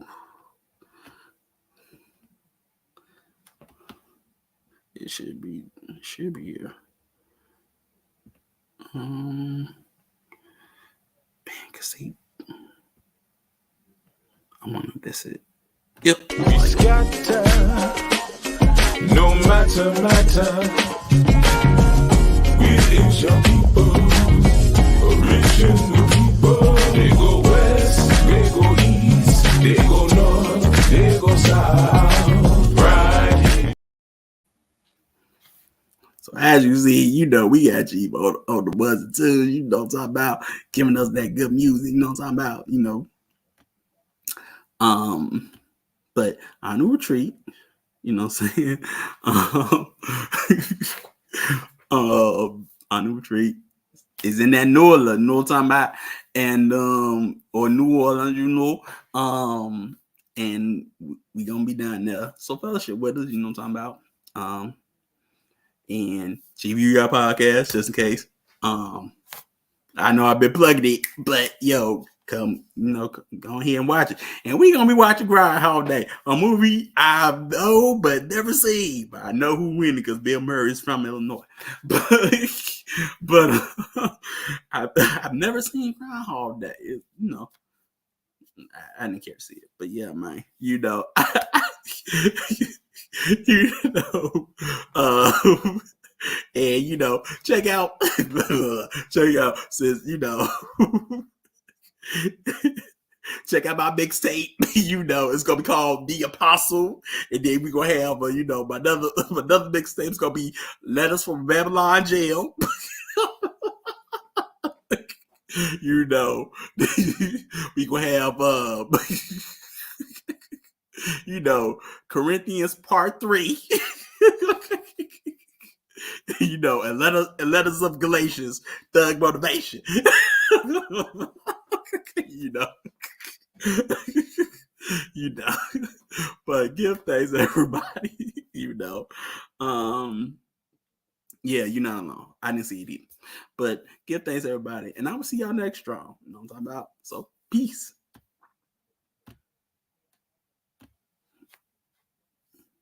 It should be here. Man, cause I wonder if that's it. Yep. We scatter, no matter. We reach your people, reaching the people. They go west, they go east, they go north, they go south. Right. So as you see, we got Chief on the buzzer too. You know what I'm talking about, giving us that good music. You know what I'm talking about. But our new retreat, you know what I'm saying? Our new retreat is in that New Orleans, you know what I'm talking about? And or New Orleans, and we gonna be down there. So fellowship with us, you know what I'm talking about. And Chief, you got podcast just in case. I know I've been plugging it, but yo, come, go ahead and watch it. And we're gonna be watching Groundhog Day, a movie I know but never seen. But I know who win because Bill Murray is from Illinois. But I've never seen Groundhog Day. I didn't care to see it. But yeah, man, and check out since check out my mixtape. It's gonna be called The Apostle, and then we're gonna have my another mixtape's gonna be Letters from Babylon Jail. We gonna have Corinthians Part 3. And letters of Galatians, Thug Motivation. But give thanks, everybody. Yeah, you're not alone. I didn't see it either. But give thanks, everybody. And I will see y'all next strong. You know what I'm talking about? So, peace.